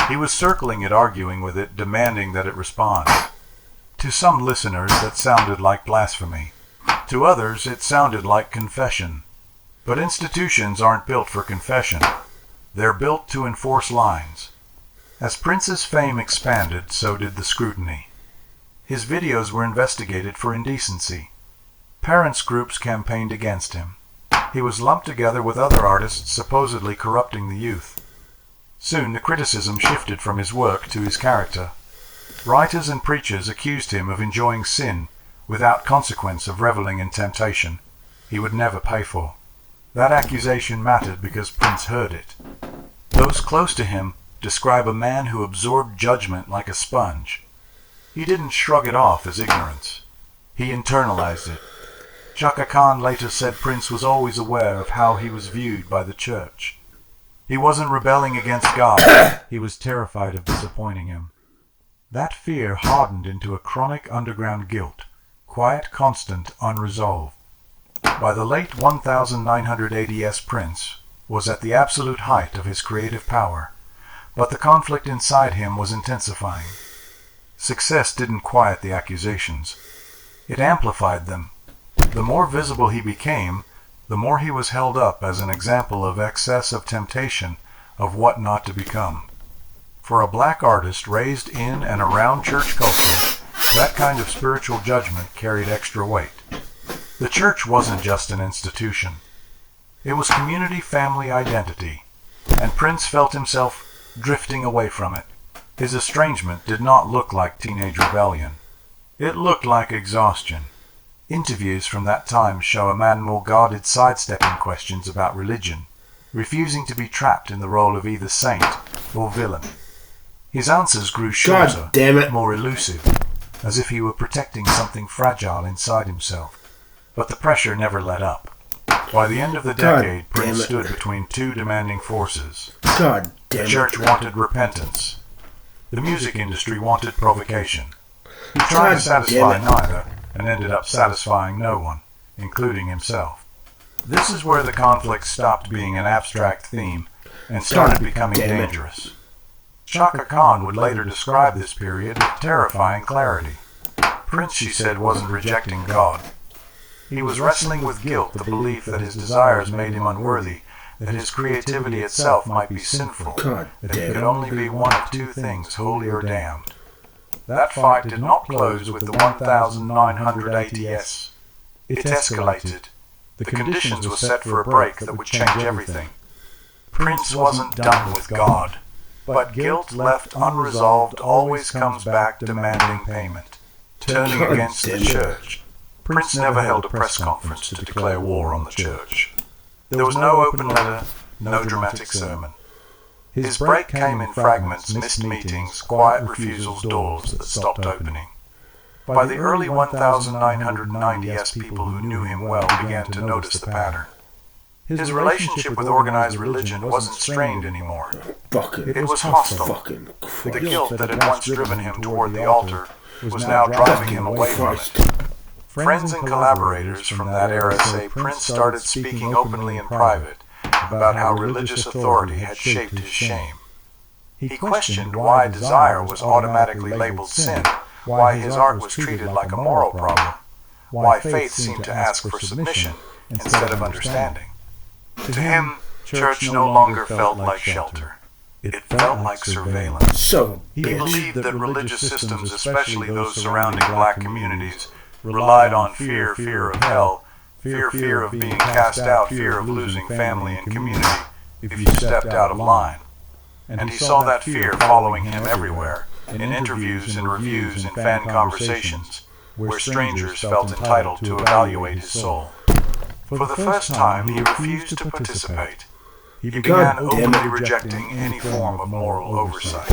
S16: He was circling it, arguing with it, demanding that it respond. To some listeners, that sounded like blasphemy. To others, it sounded like confession. But institutions aren't built for confession. They're built to enforce lines. As Prince's fame expanded, so did the scrutiny. His videos were investigated for indecency. Parents' groups campaigned against him. He was lumped together with other artists supposedly corrupting the youth. Soon the criticism shifted from his work to his character. Writers and preachers accused him of enjoying sin without consequence, of reveling in temptation he would never pay for. That accusation mattered because Prince heard it. Those close to him describe a man who absorbed judgment like a sponge. He didn't shrug it off as ignorance. He internalized it. Chaka Khan later said Prince was always aware of how he was viewed by the church. He wasn't rebelling against God. He was terrified of disappointing him. That fear hardened into a chronic underground guilt, quiet, constant, unresolved. By the late 1980s, Prince was at the absolute height of his creative power, but the conflict inside him was intensifying. Success didn't quiet the accusations. It amplified them. The more visible he became, the more he was held up as an example of excess, of temptation, of what not to become. For a black artist raised in and around church culture, that kind of spiritual judgment carried extra weight. The church wasn't just an institution. It was community, family, identity, and Prince felt himself drifting away from it. His estrangement did not look like teenage rebellion. It looked like exhaustion. Interviews from that time show a man more guarded sidestepping questions about religion, refusing to be trapped in the role of either saint or villain. His answers grew shorter,
S1: God damn it.
S16: more elusive, as if he were protecting something fragile inside himself. But the pressure never let up. By the end of the decade, Prince stood between two demanding forces.
S1: God damn
S16: The
S1: it.
S16: church wanted repentance. The music industry wanted provocation. He tried to satisfy neither, and ended up satisfying no one, including himself. This is where the conflict stopped being an abstract theme and started becoming dangerous. Chaka Khan would later describe this period with terrifying clarity. Prince, she said, wasn't rejecting God. He was wrestling with guilt, the belief that his desires made him unworthy, that his creativity itself might be sinful, that he could only be one of two things, holy or damned. That fight did not close with the 1,900 ATS. It escalated. The conditions were set for a break that would change everything. Prince wasn't done with God, but guilt left unresolved always comes back demanding payment, turning against the church. Prince never held a press conference to declare war on the church. There was no open letter, no dramatic sermon. His break came in fragments, missed meetings, quiet refusals, doors that stopped opening. By the early 1,990s, people who knew him well began to notice the pattern. His relationship with organized religion wasn't strained anymore. It was hostile. The guilt that had once driven him toward the altar was now driving him away from it. Friends and collaborators from that era say Prince started speaking openly in private about how religious authority had shaped his shame. He questioned why desire was automatically labeled sin, why his art was treated like a moral problem, why faith seemed to ask for submission instead of understanding. To him, church no longer felt like shelter. It felt like surveillance. He believed that religious systems, especially those surrounding black communities, relied on fear of hell, fear of being cast out, fear of losing family and community if you stepped out of line. And he saw that fear following him everywhere, in interviews and reviews and fan conversations, where strangers felt entitled to evaluate his soul. For the first time, he refused to participate. He began openly rejecting any form of moral oversight.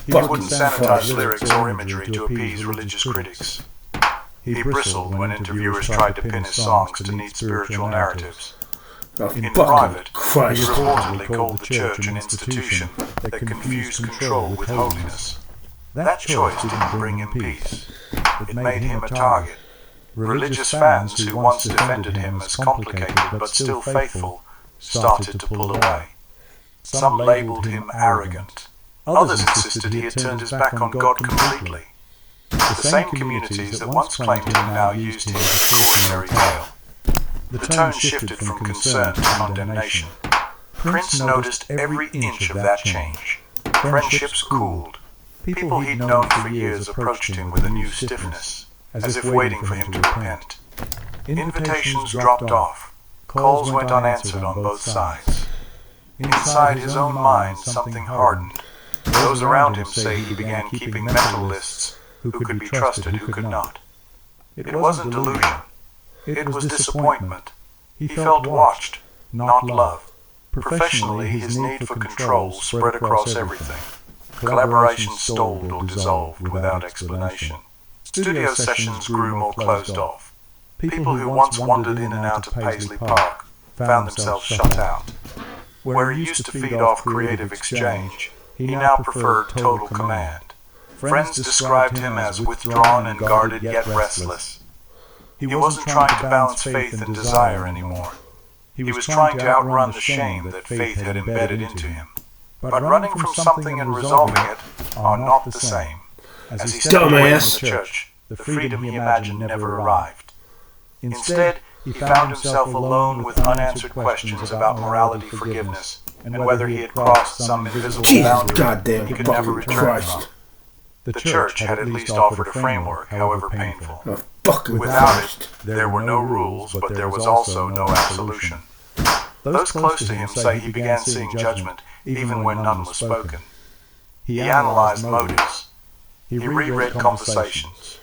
S16: He wouldn't sanitize lyrics or imagery to appease religious critics. He bristled when interviewers tried to pin his songs to neat spiritual narratives. In private, he reportedly called the church an institution that confused control with holiness. That choice didn't bring him peace. It made him a target. Religious fans who once defended him as complicated but still faithful started to pull away. Some labeled him arrogant. Others insisted he had turned his back on God completely. The same communities that once claimed him now used him as a cautionary tale. The tone shifted from concern to condemnation. Prince noticed every inch of that change. Friendships cooled. People he'd known for years approached him with a new stiffness, as if waiting for him to repent. Invitations dropped off. Calls went unanswered on both sides. Inside his own mind, something hardened. Those around him say he began keeping mental lists, who could be trusted, who could not. It wasn't delusion. It was disappointment. He felt watched, not loved. Professionally, his need for control spread across everything. Collaboration stalled or dissolved without explanation. Studio sessions grew more closed off. People who once wandered in and out of Paisley Park found themselves shut out. Where he used to feed off creative exchange, he now preferred total command. Friends described him as withdrawn and guarded yet restless. He wasn't trying to balance faith and desire anymore. He was trying to outrun the shame that faith had embedded into him. But running from something and resolving it are not the same. As he stepped away from the church, the freedom he imagined never arrived. Instead, he found himself alone with unanswered questions about morality, forgiveness, and whether he had crossed some invisible boundary he could never return from. The church had at least offered a framework, however painful. Without it, there were no rules, but there was also no absolution. Those close to him say he began seeing judgment even when none was spoken. He analyzed motives. He reread conversations.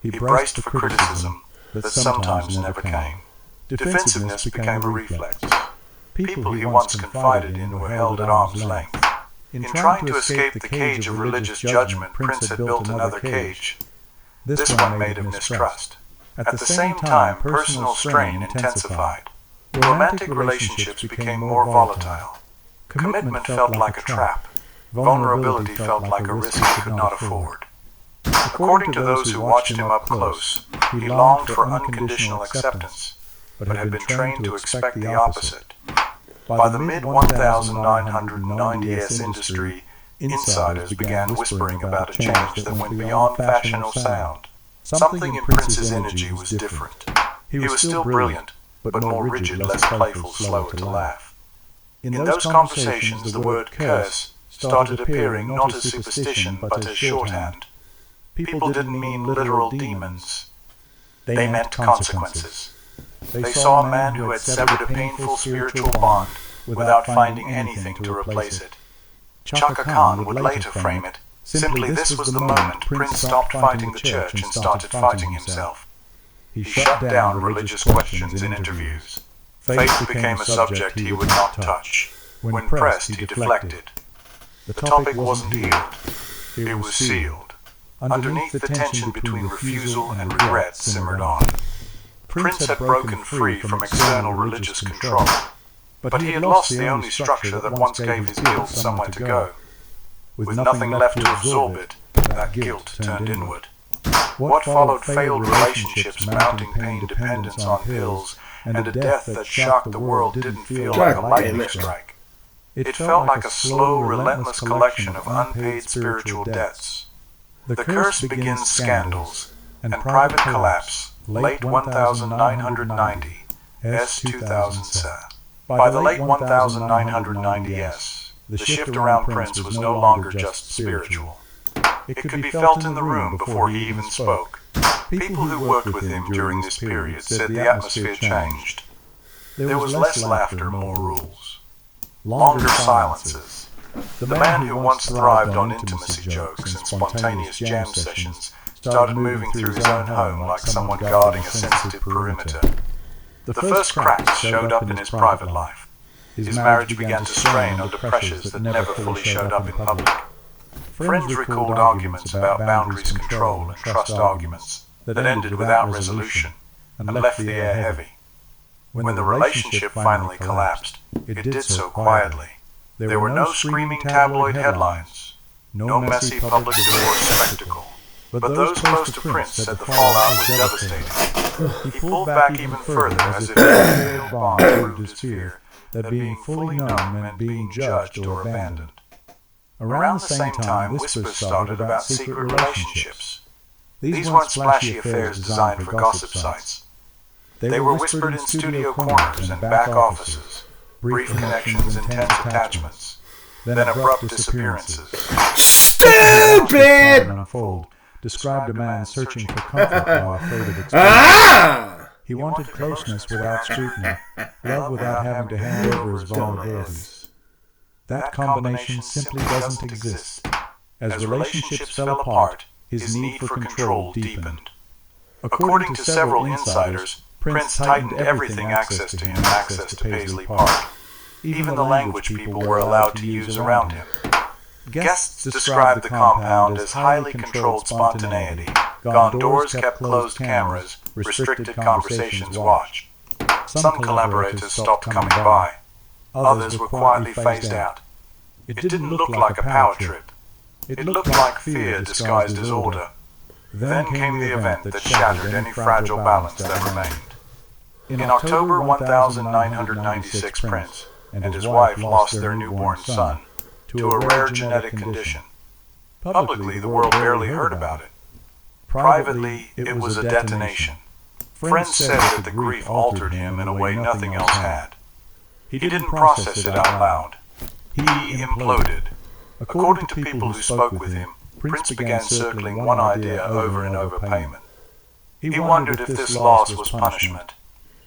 S16: He braced for criticism, that sometimes never came. Defensiveness became a reflex. People he once confided in were held at arm's length. In trying to escape the cage of religious judgment, Prince had built another cage, this one made of mistrust. At the same time, personal strain intensified. Romantic relationships became more volatile. Commitment felt like a trap. Vulnerability felt like a risk he could not afford. According to those who watched him up close, he longed for unconditional acceptance, but had been trained to expect the opposite. By the mid-1990s industry, insiders began whispering about a change that went beyond fashion or sound. Something in Prince's energy was different. He was still brilliant, but more rigid, less playful, slower to laugh. In those conversations, the word curse started appearing not as superstition, but as shorthand. People didn't mean literal demons. They meant consequences. They saw a man who had severed a painful spiritual bond without finding anything to replace it. Chaka Khan would later frame it. Simply, this was the moment Prince stopped fighting the church and started fighting himself. He shut down religious questions in interviews. Faith became a subject he would not touch. When pressed, he deflected. The topic wasn't healed. It was sealed. Underneath the tension between refusal and regret simmered on. Prince had broken free from external religious control, but he had lost the only structure that once gave his guilt somewhere to go. With nothing left to absorb it, that guilt turned inward. What followed failed relationships, mounting pain dependence on pills, and a death that shocked the world didn't feel like a lightning strike. It felt like a slow, relentless collection of unpaid spiritual debts. The curse begins scandals and private collapse, late 1990, S 2007. By the late 1990s, the shift around Prince was no longer just spiritual. It could be felt in the room before he even spoke. People who worked with him during this period said the atmosphere changed. There was less laughter, more rules. Longer silences. The man who once thrived on intimacy jokes and spontaneous jam sessions started moving through his own home like someone guarding a sensitive perimeter. The first cracks showed up in his private life. His marriage began to strain under pressures that never fully showed up in public. Friends recalled arguments about boundaries, control, and trust arguments that ended without resolution and left the air heavy. When the relationship finally collapsed, it did so quietly. There were no screaming tabloid headlines, no messy public divorce spectacle. But those close to Prince said the fallout was devastating. He pulled back even further as if his failed bond proved his fear that being fully known meant being judged or abandoned. Around the same time, whispers started about secret relationships. These weren't splashy affairs designed for gossip sites. They were whispered in studio corners and back offices, brief connections, intense attachments, then abrupt disappearances.
S1: Stupid!
S16: Unfold described a man searching for comfort while afraid of exposure. He wanted closeness without scrutiny, love without having to hand over his vulnerabilities. That combination simply doesn't exist. As relationships fell apart, his need for control deepened. According to several insiders, Prince tightened everything access to him, access to Paisley Park, even the language people were allowed to use around him. Guests described the compound as highly controlled spontaneity. Gone doors kept closed cameras, restricted conversations watched. Some collaborators stopped coming by. Others were quietly phased out. It didn't look like a power trip. It looked like fear disguised as order. Then came the event that shattered any fragile balance that remained. In October 1996, Prince and his wife lost their newborn son to a rare genetic condition. Publicly, the world barely heard about it. Privately, it was a detonation. Friends said that the grief altered him in a way nothing else had. He didn't process it out loud. He imploded. According to people who spoke with him, Prince began circling one idea over and over: payment. He wondered if this loss was punishment.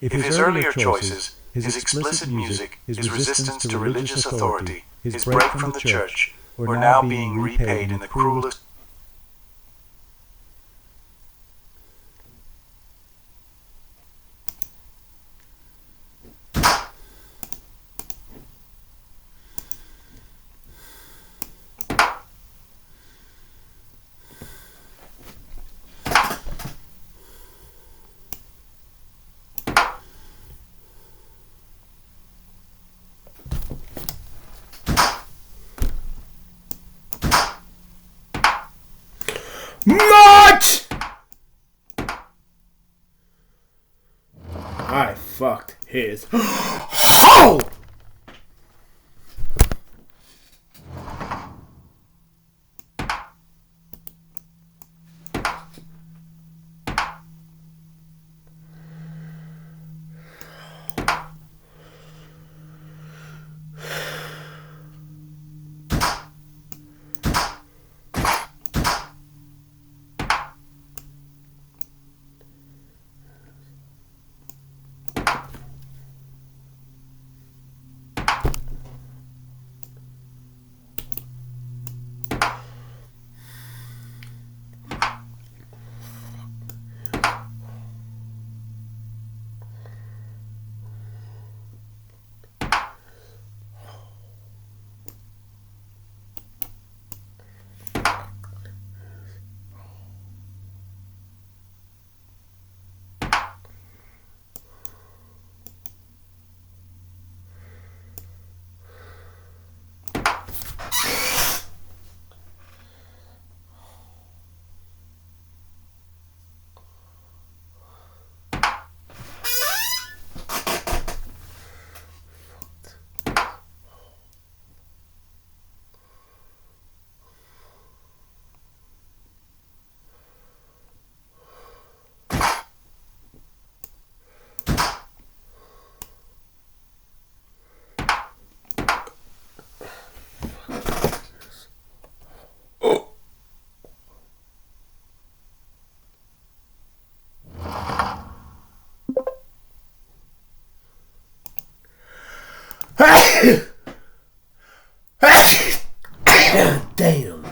S16: If his earlier choices, his explicit music, his resistance to religious authority, his break from the church, were now being repaid in the cruelest
S1: Much! I fucked his hole! Damn.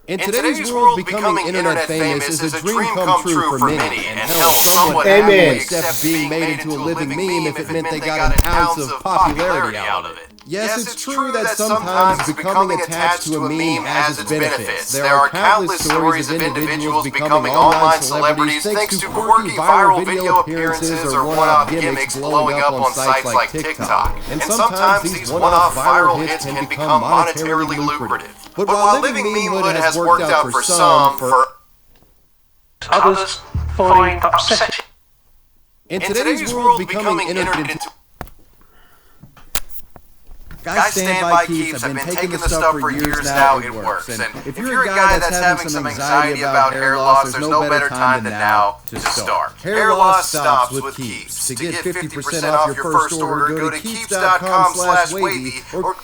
S17: In today's world, becoming internet famous is a dream come true for many, and hell, some would happily accept being made into a living meme if it meant they got an ounce of popularity out of it. Yes, it's true that sometimes becoming attached to a meme has its benefits. There are countless stories of individuals becoming online celebrities thanks to quirky viral video appearances or one-off gimmicks blowing up on sites like TikTok. And sometimes these one-off viral hits can become monetarily lucrative. But while living memehood has worked out for some, for others, find upsetting. In today's world, becoming internet Guys Stand By Keeps have been taking the stuff for years now, it works. And if you're a guy that's having some anxiety about hair loss, there's no better time than now to start. Hair loss stops with Keeps. To get 50% off your first order, go to keeps.com/wavy or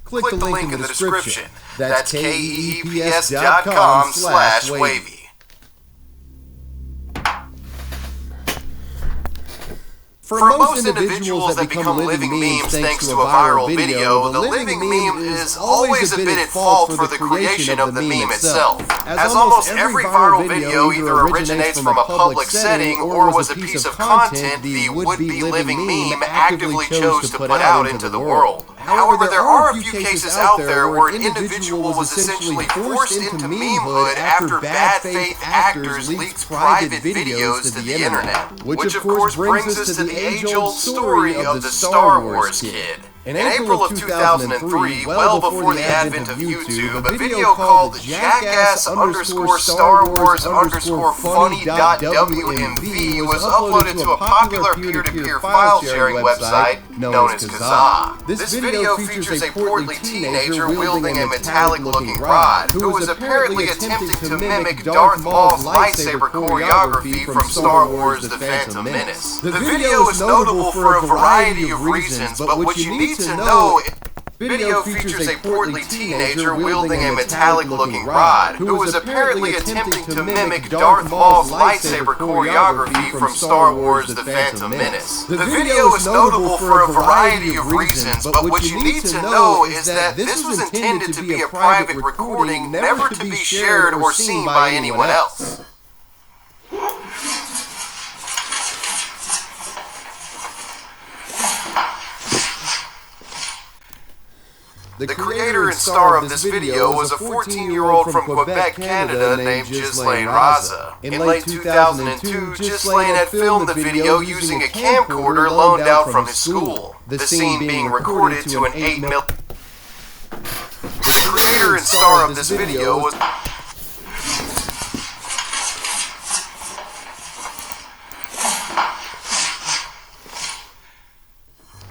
S17: click the link in the description. That's keeps.com/wavy. For most individuals that become living memes thanks to a viral video, the living meme is always a bit at fault for the creation of the meme itself, as almost every viral video either originates from a public setting or was a piece of content the would-be living meme actively chose to put out into the world. However, there are a few cases out there where an individual was essentially forced into memehood after bad faith actors leaked private videos to the internet, which of course brings us to the age-old story of the Star Wars kid. In April of 2003, well before the advent of YouTube, a video called jackass_star_wars_funny.wmv was uploaded to a popular peer-to-peer file-sharing website known as Kazaa. This video features a portly teenager wielding a metallic-looking rod, who was apparently attempting to mimic Darth Maul's lightsaber choreography from Star Wars The Phantom Menace. The video is notable for a variety of reasons, but what you need to know, video features a portly teenager wielding a metallic-looking rod, who was apparently attempting to mimic Darth Maul's lightsaber choreography from Star Wars The Phantom Menace. The video is notable for a variety of reasons, but what you need to know is that this was intended to be a private recording, never to be shared or seen by anyone else. The creator and star of this video was a 14-year-old from Quebec, Canada named Ghislaine Raza. In late 2002, Ghislaine had filmed the video using a camcorder loaned out from his school. The scene being recorded to an 8mm. The creator and star of this video was...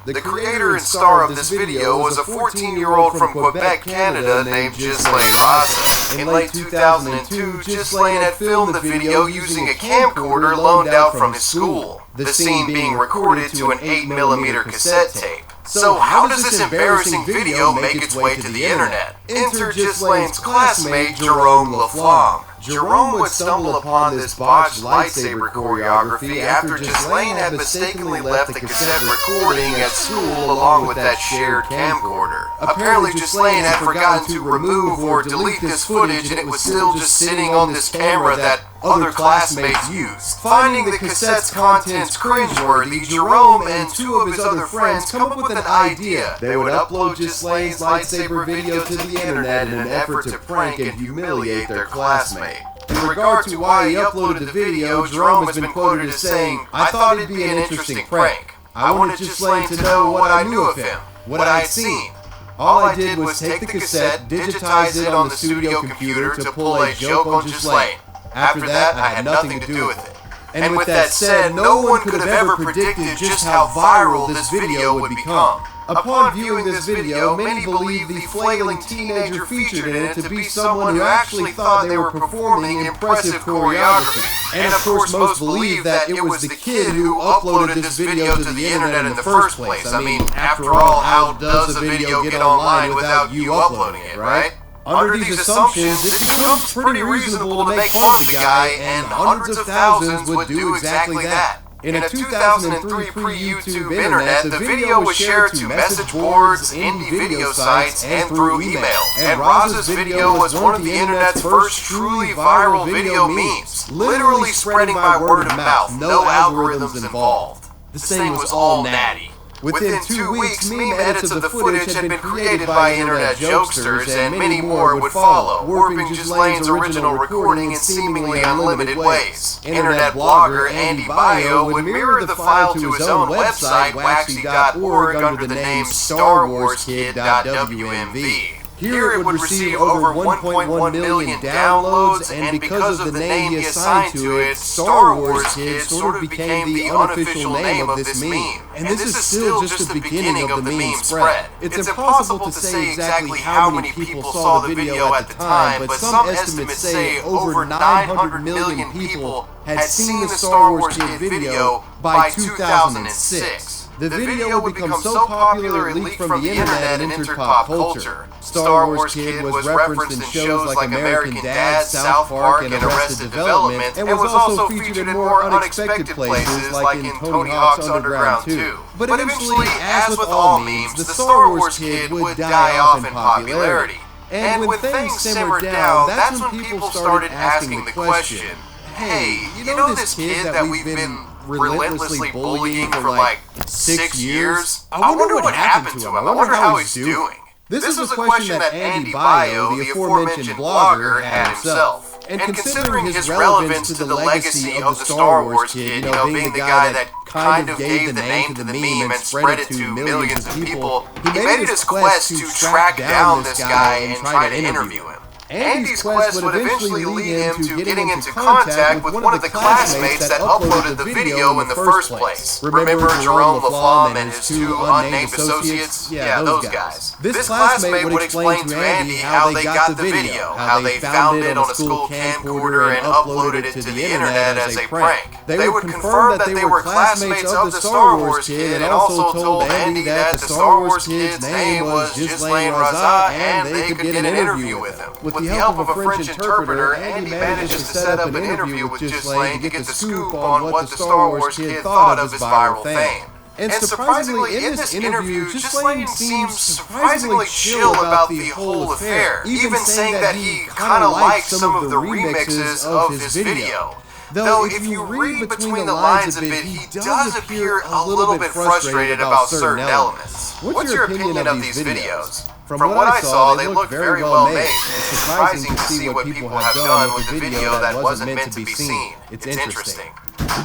S17: The creator and star of this video was a 14-year-old from Quebec, Canada named Ghislaine Raza. In late 2002, Ghislaine had filmed the video using a camcorder loaned out from his school. The scene being recorded to an 8mm cassette tape. So how does this embarrassing video make its way to the internet? Enter Ghislaine's classmate, Jerome Laflamme. Jerome would stumble upon this botched lightsaber choreography after Ghislaine had mistakenly left the cassette recording at school along with that shared camcorder. Apparently Ghislaine had forgotten to remove or delete this footage and it was still just sitting on this camera that other classmates used. Finding the cassette's contents cringeworthy, Jerome and two of his other friends come up with an idea. They would upload Ghislaine's lightsaber video to the internet in an effort to prank and humiliate their classmate. In regard to why he uploaded the video, Jerome has been quoted as saying, "I thought it'd be an interesting prank. I wanted Ghislaine to know what I knew of him, what I had seen. All I did was take the cassette, digitize it on the studio computer to pull a joke on Ghislaine. After that, I had nothing to do with it." And with that said, no one could have ever predicted just how viral this video would become. Upon viewing this video, many believe the flailing teenager featured in it to be someone who actually thought they were performing impressive choreography. And of course, most believe that it was the kid who uploaded this video to the internet in the first place. I mean, after all, how does a video get online without you uploading it, right? Under these assumptions, it becomes pretty reasonable to make fun of the guy, and hundreds of thousands would do exactly that. In a 2003 pre-YouTube internet, the video was shared to message boards, indie video sites, and through email. And Raza's video was one of the internet's first truly viral video memes, literally spreading by word of mouth, no algorithms involved. This thing was all natty. Within 2 weeks, meme edits of the footage had been created by internet jokesters, and many more would follow, warping Ghislaine's original recording in seemingly unlimited ways. Internet blogger Andy Bio would mirror the file to his own website, waxy.org, under the name StarWarsKid.wmv. Here it would receive over 1.1 million downloads, and because of the name he assigned to it, Star Wars Kid sort of became the unofficial name of this meme. And this is still just the beginning of the meme spread. It's impossible to say exactly how many people saw the video at the time, but some estimates say over 900 million people had seen the Star Wars Kid video by 2006. The video would become so popular it leaked from the internet and entered pop culture. Star Wars Kid was referenced in shows like American Dad, South Park, and Arrested Development, and was also featured in more unexpected places like in Tony Hawk's Underground 2. But eventually, as with all memes, the Star Wars Kid would die off in popularity. And when things simmered down, that's when people started asking the question, "Hey, you know this kid that we've been relentlessly bullying for like 6 years? I wonder what happened to him. I wonder how he's doing." This is a question that Andy Bio, the aforementioned blogger, had himself. And considering his relevance to the legacy of the Star Wars Kid, being the guy that kind of gave the name to the meme and spread it to millions of people, he made it his quest to track down this guy and try to interview him. Andy's quest would eventually lead him to getting into contact with one of the classmates that uploaded the video in the first place. Remember Jerome Laflamme and his two unnamed associates? Yeah, those guys. This classmate would explain to Andy how they got the video, how they found it on a school camcorder and uploaded it to the internet as a prank. They would confirm that they were classmates of the Star Wars Kid and also told Andy that the Star Wars Kid's name was Ghislaine Raza and they could get an interview with him. With the help of a French interpreter, Andy managed to set up an interview with Ghislaine to get the scoop on what the Star Wars Kid thought of his viral fame. And surprisingly, in this interview, Ghislaine seems surprisingly chill about the whole affair, even saying that he kind of liked some of the remixes of his video. Though if you read between the lines of it, he does appear a little bit frustrated about certain elements. What's your opinion of these videos? From what I saw, they look very well made. It's surprising to see what people have done with the video that wasn't meant to be seen. It's interesting.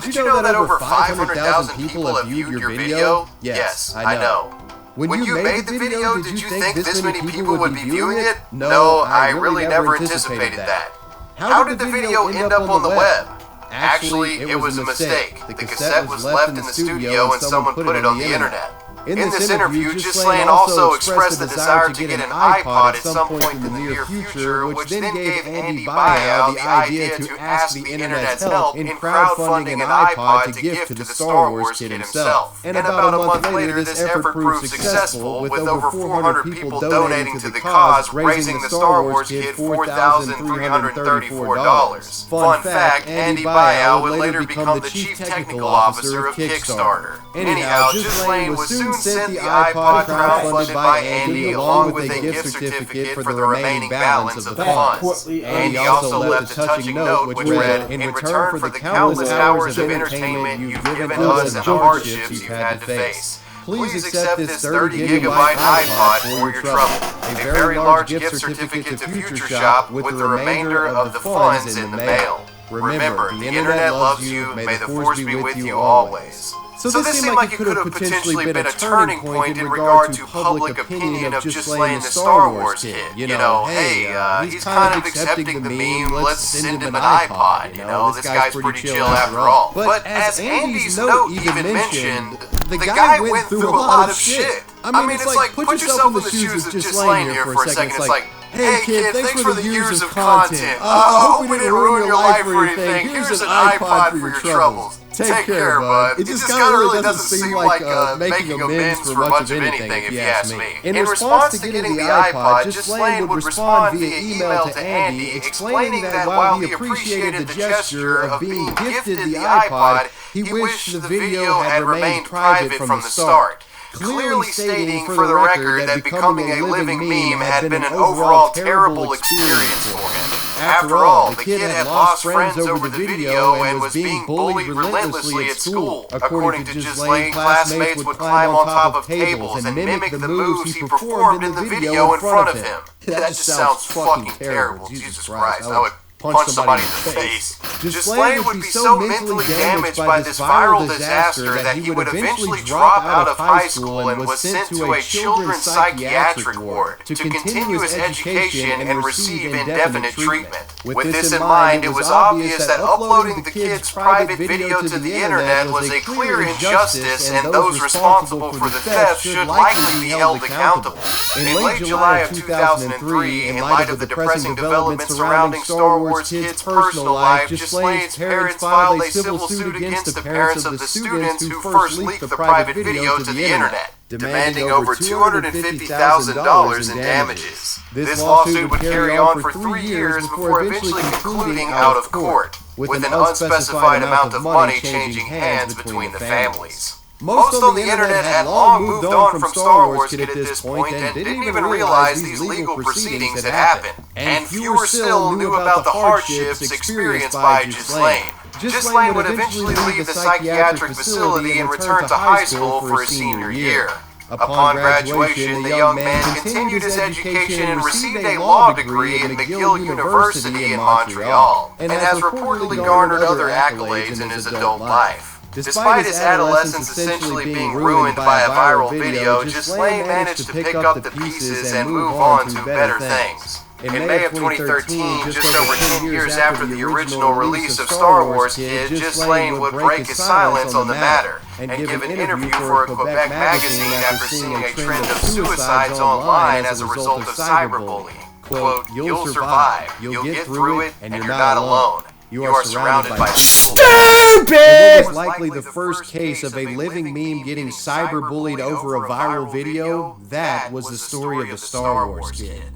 S17: Did you know that over 500,000 people have viewed your video? Yes, I know. When you made the video, did you think this many people would be viewing it? No, I really never anticipated that. How did the video end up on the web? Actually, it was a mistake. The cassette was left in the studio and someone put it on the internet. In this interview, Ghislaine also expressed the desire to get an iPod at some point in the near future, which then gave Andy Baio the idea to ask the internet's help in crowdfunding an iPod to give to the Star Wars kid himself. And about a month later, this effort proved successful, with over 400 people donating to the cause, raising the Star Wars kid $4,334. Fun fact, Andy Baio would later become the chief technical officer of Kickstarter. Anyhow, Ghislaine was soon sent the iPod crowdfunded by Andy along with a gift certificate for the remaining balance of the funds. Andy also left a touching note which read, "In return for the countless hours of entertainment you've given us and the hardships you've had to face, please accept this 30-gigabyte iPod for your trouble. A very large gift certificate to Future Shop with the remainder of the funds in the mail. Remember, the internet loves you. May the force be with you always." So this seemed like it could have potentially been a turning point in regard to public opinion of Ghislaine the Star Wars kid. You know, hey, he's kind of accepting the meme, let's send him an iPod, you know, this guy's pretty chill after all. But as Andy's note even mentioned, the guy went through a lot of shit. I mean, it's like, put yourself in the shoes of Ghislaine here for a second. It's like, hey kid, thanks for the years of content. I hope we didn't ruin your life or anything. Here's an iPod for your troubles. Take care, bud. It just kind of really doesn't seem like making amends for much of anything, if you ask me. In response to getting the iPod, Ghislaine would respond via email to Andy, explaining that while he appreciated the gesture of being gifted the iPod, he wished the video had remained private from the start. Clearly stating for the record that becoming a living meme had been an overall terrible experience for him. After all, the kid had lost friends over the video and was being bullied relentlessly at school. According to Ghislaine, classmates would climb on top of tables and mimic the moves he performed in the video in front of him. That just sounds fucking terrible, Jesus Christ. I would punch somebody in the face. Ghislaine would be so mentally damaged by this viral disaster that he would eventually drop out of high school and was sent to a children's psychiatric ward to continue his education and receive indefinite treatment. With this in mind, it was obvious that uploading the kid's private video to the internet was a clear injustice, and those responsible for the theft should likely be held accountable. In late July of 2003, in light of the depressing developments surrounding Star Wars kid's personal life, Ghislaine's parents filed a civil suit against the parents of the students who first leaked the private video to the internet, demanding over $250,000 in damages. This lawsuit would carry on for 3 years before eventually concluding out of court, with an unspecified amount of money changing hands between the families. Most on the internet had long moved on from Star Wars Kid at this point and didn't even realize these legal proceedings had happened, and fewer still knew about the hardships experienced by Ghislaine. Ghislaine would eventually leave the psychiatric facility and return to high school for his senior year. Upon graduation, the young man continued his education and received a law degree at McGill University in Montreal, and has reportedly garnered other accolades in his adult life. Despite his adolescence essentially being ruined by a viral video, Ghislaine managed to pick up the pieces and move on to better things. In May of 2013, just over 10 years after the original release of Star Wars Kid, Ghislaine would break his silence on the matter and give an interview for a Quebec magazine after seeing a trend of suicides online as a result of cyberbullying. Quote, "You'll survive, you'll get through it, and you're not alone. You are surrounded by
S1: stupid!
S17: It was likely the first case of a living meme getting cyberbullied over a viral video. That was the story of the Star Wars Kid.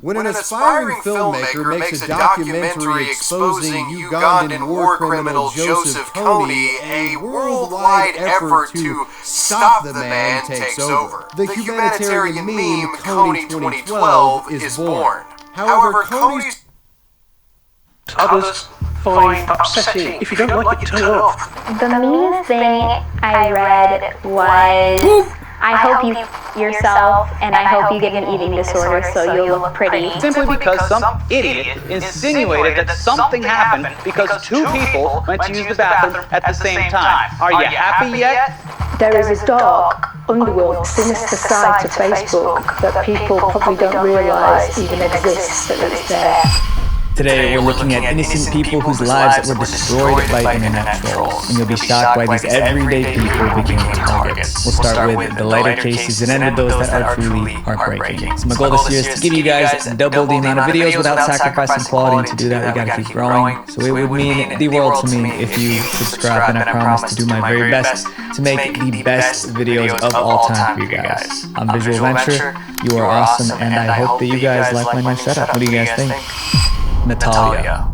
S17: When an aspiring filmmaker makes a documentary exposing Ugandan war criminal Joseph Kony, a worldwide effort to stop the man takes over. The humanitarian meme Kony 2012 is born. However, Kony's...
S14: Others
S18: find upsetting. If you don't like it, turn it off.
S19: The meanest thing I read was, I hope you yourself, and I hope you get an eating disorder so you'll look pretty.
S20: Simply because some idiot insinuated that something happened because two people went to use the bathroom at the same time. Are you happy yet?
S21: There is a dark, underworld, sinister side to Facebook that people probably don't realise even exists, but it's there.
S22: Today, we're looking at innocent people whose lives were destroyed by internet trolls, and you'll be shocked why these everyday people became targets. We'll start with the lighter cases and end with those that are truly heartbreaking. So my goal this year is to give you guys double the amount of videos without sacrificing quality, and to do that, we gotta keep growing. So it would mean the world to me if you subscribe, and I promise to do my very best to make the best videos of all time for you guys. I'm Visual Venture, you are awesome, and I hope that you guys like my new setup. What do you guys think? Natalia.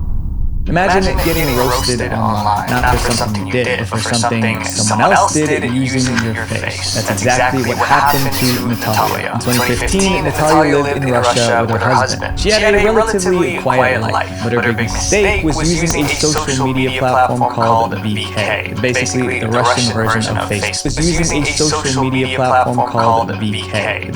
S22: Imagine getting roasted online, not for something you did, but for something someone else did using your face. That's exactly what happened to Natalia. In 2015, Natalia lived in Russia with her husband. She had a relatively quiet life, but her big mistake was using a social media platform called VK. Basically, the Russian version of Facebook.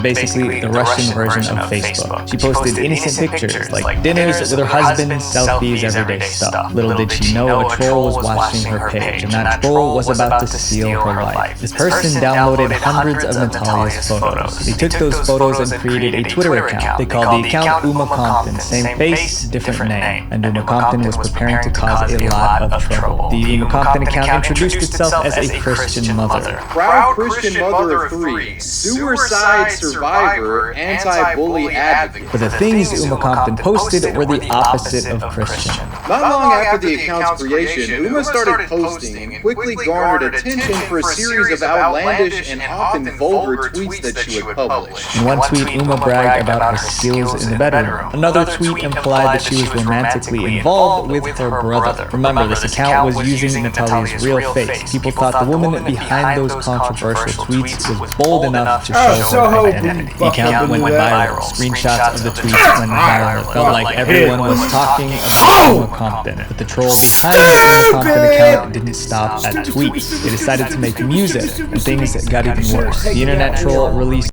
S22: Basically, the Russian version of Facebook. She posted innocent pictures, like dinners with her husband, selfies, everyday stuff. Little did she know a troll was watching her page, and that troll was about to steal her life. This person downloaded hundreds of Natalia's photos. They took those photos and created a Twitter account. They called the account Uma Compton, same face, different name. And Uma Compton was preparing to cause a lot of trouble. The Uma Compton account introduced itself as a Christian mother.
S23: Proud Christian mother of three, suicide survivor, anti-bully advocate.
S22: But the things Uma Compton posted were the opposite of Christian.
S23: Not long after the account's creation, Uma started posting and quickly garnered attention for a series of outlandish and often vulgar tweets that she would publish.
S22: In one tweet, Uma bragged about her skills in the bedroom. Another tweet implied that she was romantically involved with her brother. Remember, this account was using Natalia's real face. People thought the woman behind those controversial tweets was bold enough to show her identity. The account went viral. Screenshots of the tweets went viral. It felt like everyone was talking about Uma Compton. But the troll behind the Uma Compton account didn't stop at tweets. They decided to make music, and things got even worse. The internet troll released